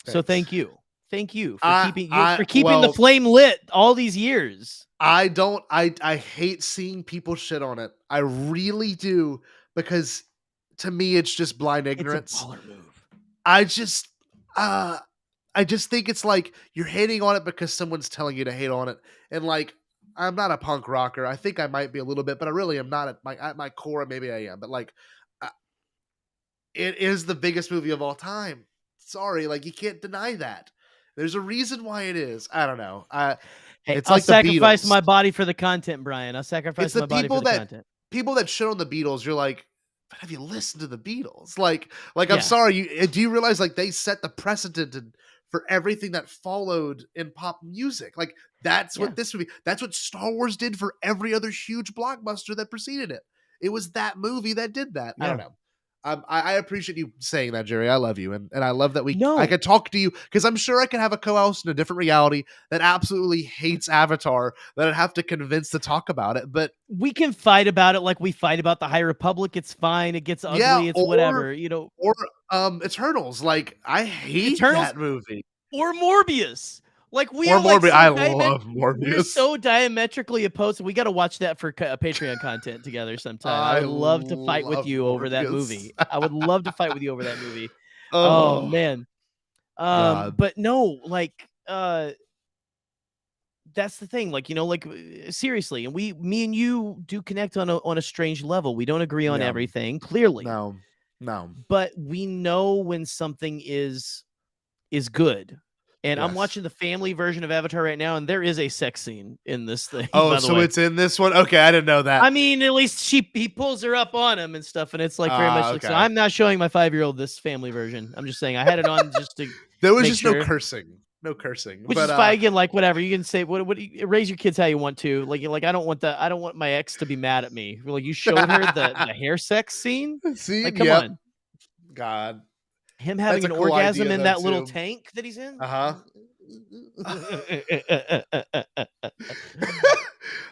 Thanks. So thank you. Thank you for keeping the flame lit all these years. I hate seeing people shit on it. I really do, because to me it's just blind ignorance. It's a baller move. I just think it's like you're hating on it because someone's telling you to hate on it. And like, I'm not a punk rocker. I think I might be a little bit, but I really am not at my core. Maybe I am, but like, it is the biggest movie of all time. Sorry, like you can't deny that. There's a reason why it is. I don't know. It's I'll like sacrifice the Beatles. my body for the content, Brian. I'll sacrifice my body for the content. People that shit on the Beatles, you're like, but have you listened to the Beatles? Like I'm sorry. Do you realize like they set the precedent for everything that followed in pop music? Like that's what this movie. That's what Star Wars did for every other huge blockbuster that preceded it. It was that movie that did that. I don't know. I appreciate you saying that, Jerry. I love you, and I love that I could talk to you, because I'm sure I could have a co-host in a different reality that absolutely hates Avatar that I'd have to convince to talk about it. But we can fight about it like we fight about the High Republic. It's fine. It gets ugly. It's whatever, you know. Or Eternals. Like I hate that movie. Or Morbius. Like I love Morbius. We're so diametrically opposed. We got to watch that for Patreon content together sometime. I would love to fight with you over that movie. I would love to fight with you over that movie. Oh man. But no, like that's the thing. Like, you know, like seriously, and me and you do connect on a strange level. We don't agree on everything, clearly. No. But we know when something is good. And I'm watching the family version of Avatar right now, and there is a sex scene in this thing. Oh, so it's in this one? Okay, I didn't know that. I mean, at least he pulls her up on him and stuff, and it's like very much like, so I'm not showing my 5-year-old this family version. I'm just saying I had it on just to there was just no cursing. No cursing. Which is fine. Again, like whatever. You can say what raise your kids how you want to. Like I don't want my ex to be mad at me. Like you showed her the hair sex scene. See, like, come on. God. Him having an cool orgasm in that little tank that he's in.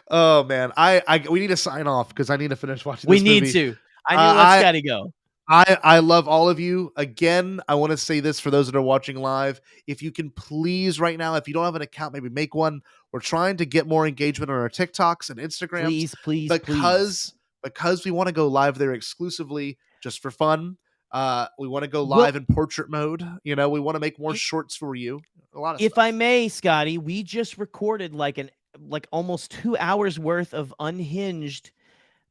Oh man, we need to sign off because I need to finish watching. We need to. I need to let Scotty go. I love all of you. Again, I want to say this for those that are watching live. If you can please right now, if you don't have an account, maybe make one. We're trying to get more engagement on our TikToks and Instagrams. Please, because we want to go live there exclusively just for fun. We want to go Well- live in portrait mode. You know, we want to make more shorts for you. A lot of If stuff. I may, Scotty, we just recorded like almost 2 hours worth of unhinged,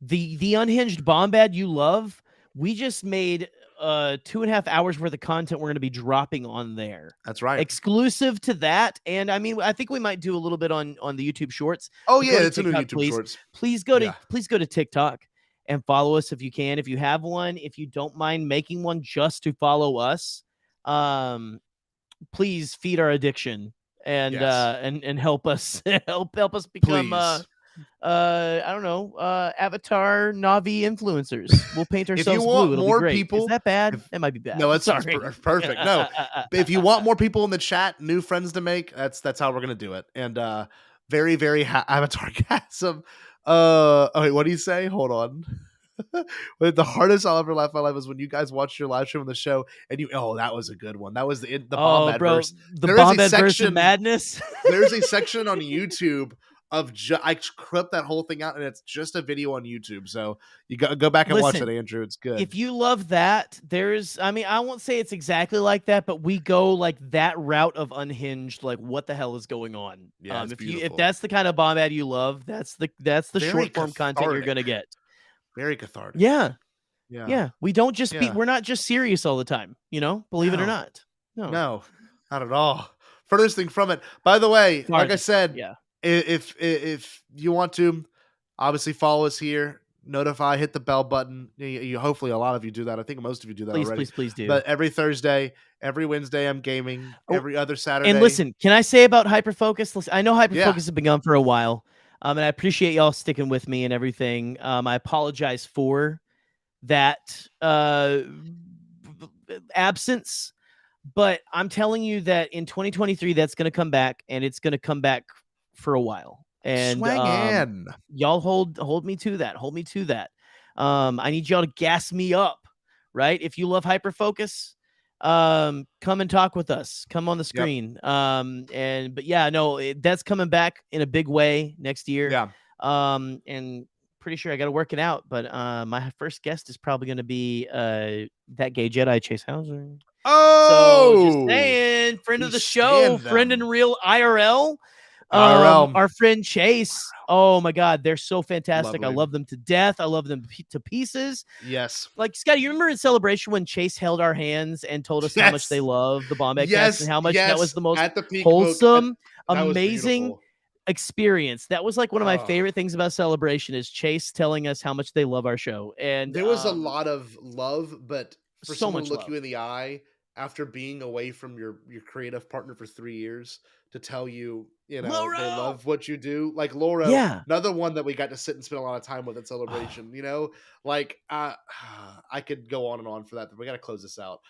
the unhinged Bombad you love. We just made 2.5 hours worth of content we're going to be dropping on there. That's right. Exclusive to that. And I mean, I think we might do a little bit on the YouTube Shorts. Oh But go yeah, to it's in the TikTok, YouTube please. Shorts. Please go to TikTok and follow us if you can. If you have one, if you don't mind making one just to follow us, please feed our addiction and and help us help us become Please. I don't know, Avatar Navi influencers. We'll paint If ourselves you want blue. It'll more be great. people, Is that bad? That might be bad. No, it's sorry. perfect. No, if you want more people in the chat, new friends to make, that's how we're gonna do it. And very very avatar gasm. Okay, what do you say? Hold on. But the hardest I'll ever laugh in my life is when you guys watch your live stream on the show and that was a good one. That was the Bombad verse. The Bombad verse of madness. There's a section on YouTube of I clipped that whole thing out, and it's just a video on YouTube. So you go back and watch it, Andrew. It's good. If you love that, I mean, I won't say it's exactly like that, but we go like that route of unhinged. Like, what the hell is going on? Yeah, if that's the kind of Bombad you love, that's the Very short form content you're gonna get. Very cathartic. Yeah. Yeah. We don't just we're not just serious all the time, believe it or not. No, not at all. Furthest thing from it. By the way, like I said, if you want to, obviously follow us here, notify, hit the bell button. You hopefully a lot of you do that. I think most of you do that already. Please do. But every Thursday, every Wednesday, I'm gaming. Every other Saturday. And listen, can I say about Hyperfocus? Listen, I know Hyperfocus has been gone for a while. And I appreciate y'all sticking with me and everything. I apologize for that absence, but I'm telling you that in 2023, that's going to come back, and it's going to come back for a while. And y'all hold me to that. Hold me to that. I need y'all to gas me up, right? If you love Hyperfocus, come and talk with us. Come on the screen. But yeah, no, that's coming back in a big way next year. Yeah. And pretty sure I got to work it out, but my first guest is probably going to be that gay Jedi, Chase Hauser. Oh, so just saying, friend of the show, friend in real IRL. IRL. Our friend Chase. Oh my God, they're so fantastic. I love them to death. I love them to pieces. Yes. Like, Scotty, you remember in Celebration when Chase held our hands and told us how much they love the Bombadcast and how much that was the most wholesome, amazing experience. That was like one of my favorite things about Celebration is Chase telling us how much they love our show. And there was a lot of love, but for so someone much to look love. you in the eye after being away from your creative partner for 3 years to tell you, they love what you do. Like Laura, another one that we got to sit and spend a lot of time with at Celebration, I could go on and on for that, but we got to close this out.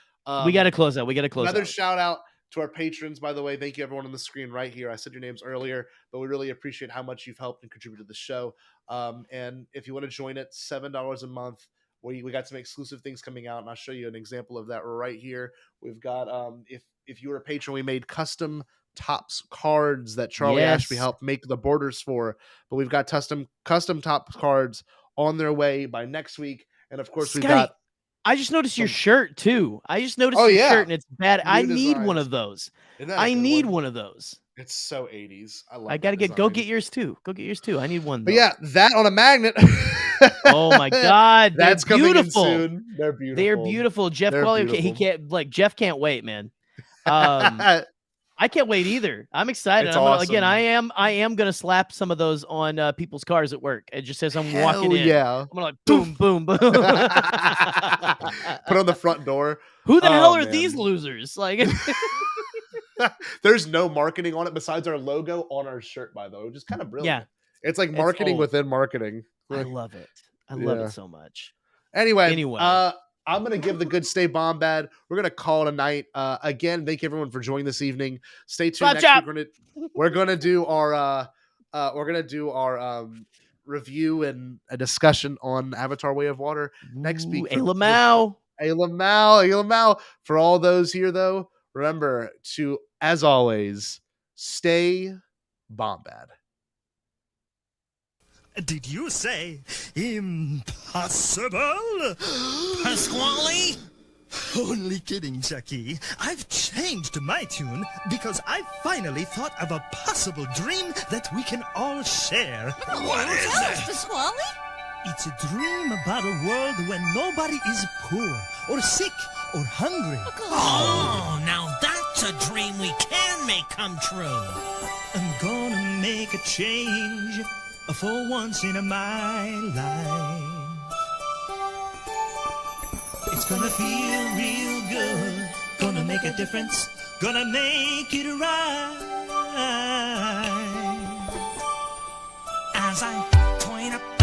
We got to close out. Another shout out to our patrons, by the way. Thank you, everyone on the screen right here. I said your names earlier, but we really appreciate how much you've helped and contributed to the show. And if you want to join it, $7 a month. We got some exclusive things coming out, and I'll show you an example of that right here. We've got, if you were a patron, we made custom Tops cards that Charlie Ashby helped make the borders for. But we've got custom Tops cards on their way by next week. And of course, we've got. I just noticed your shirt too. I just noticed your shirt, and it's bad. I need one of those. I need one of those. It's so 80s. I gotta go get yours too. Go get yours too. I need one. But yeah, that on a magnet. Oh my God, that's beautiful. Coming in soon. They're beautiful. They're beautiful. Jeff Qualley, he can't Jeff can't wait, man. I can't wait either. I'm excited. It's awesome. Again, I am gonna slap some of those on people's cars at work. It just says I'm walking in. Yeah. I'm gonna like boom, boom, boom. Put on the front door. Who the hell are these losers? Like, there's no marketing on it besides our logo on our shirt, by the way, which is kind of brilliant. Yeah, it's like marketing within marketing. I love it. I love it so much. Anyway, I'm going to give the good Stay Bombad. We're going to call it a night. Again, thank you everyone for joining this evening. Stay tuned. Next week, we're going to do our review and a discussion on Avatar Way of Water next week. Lamau. Hey, Lamau. For all those here, though, remember to, as always, stay Bombad. Did you say impossible? Pasquale? Only kidding, Chucky. I've changed my tune because I finally thought of a possible dream that we can all share. What is it? Pasquale? It's a dream about a world when nobody is poor or sick or hungry. Oh, now that's a dream we can make come true. I'm gonna make a change for once in my life. It's gonna feel real good, gonna make a difference, gonna make it right. As I point up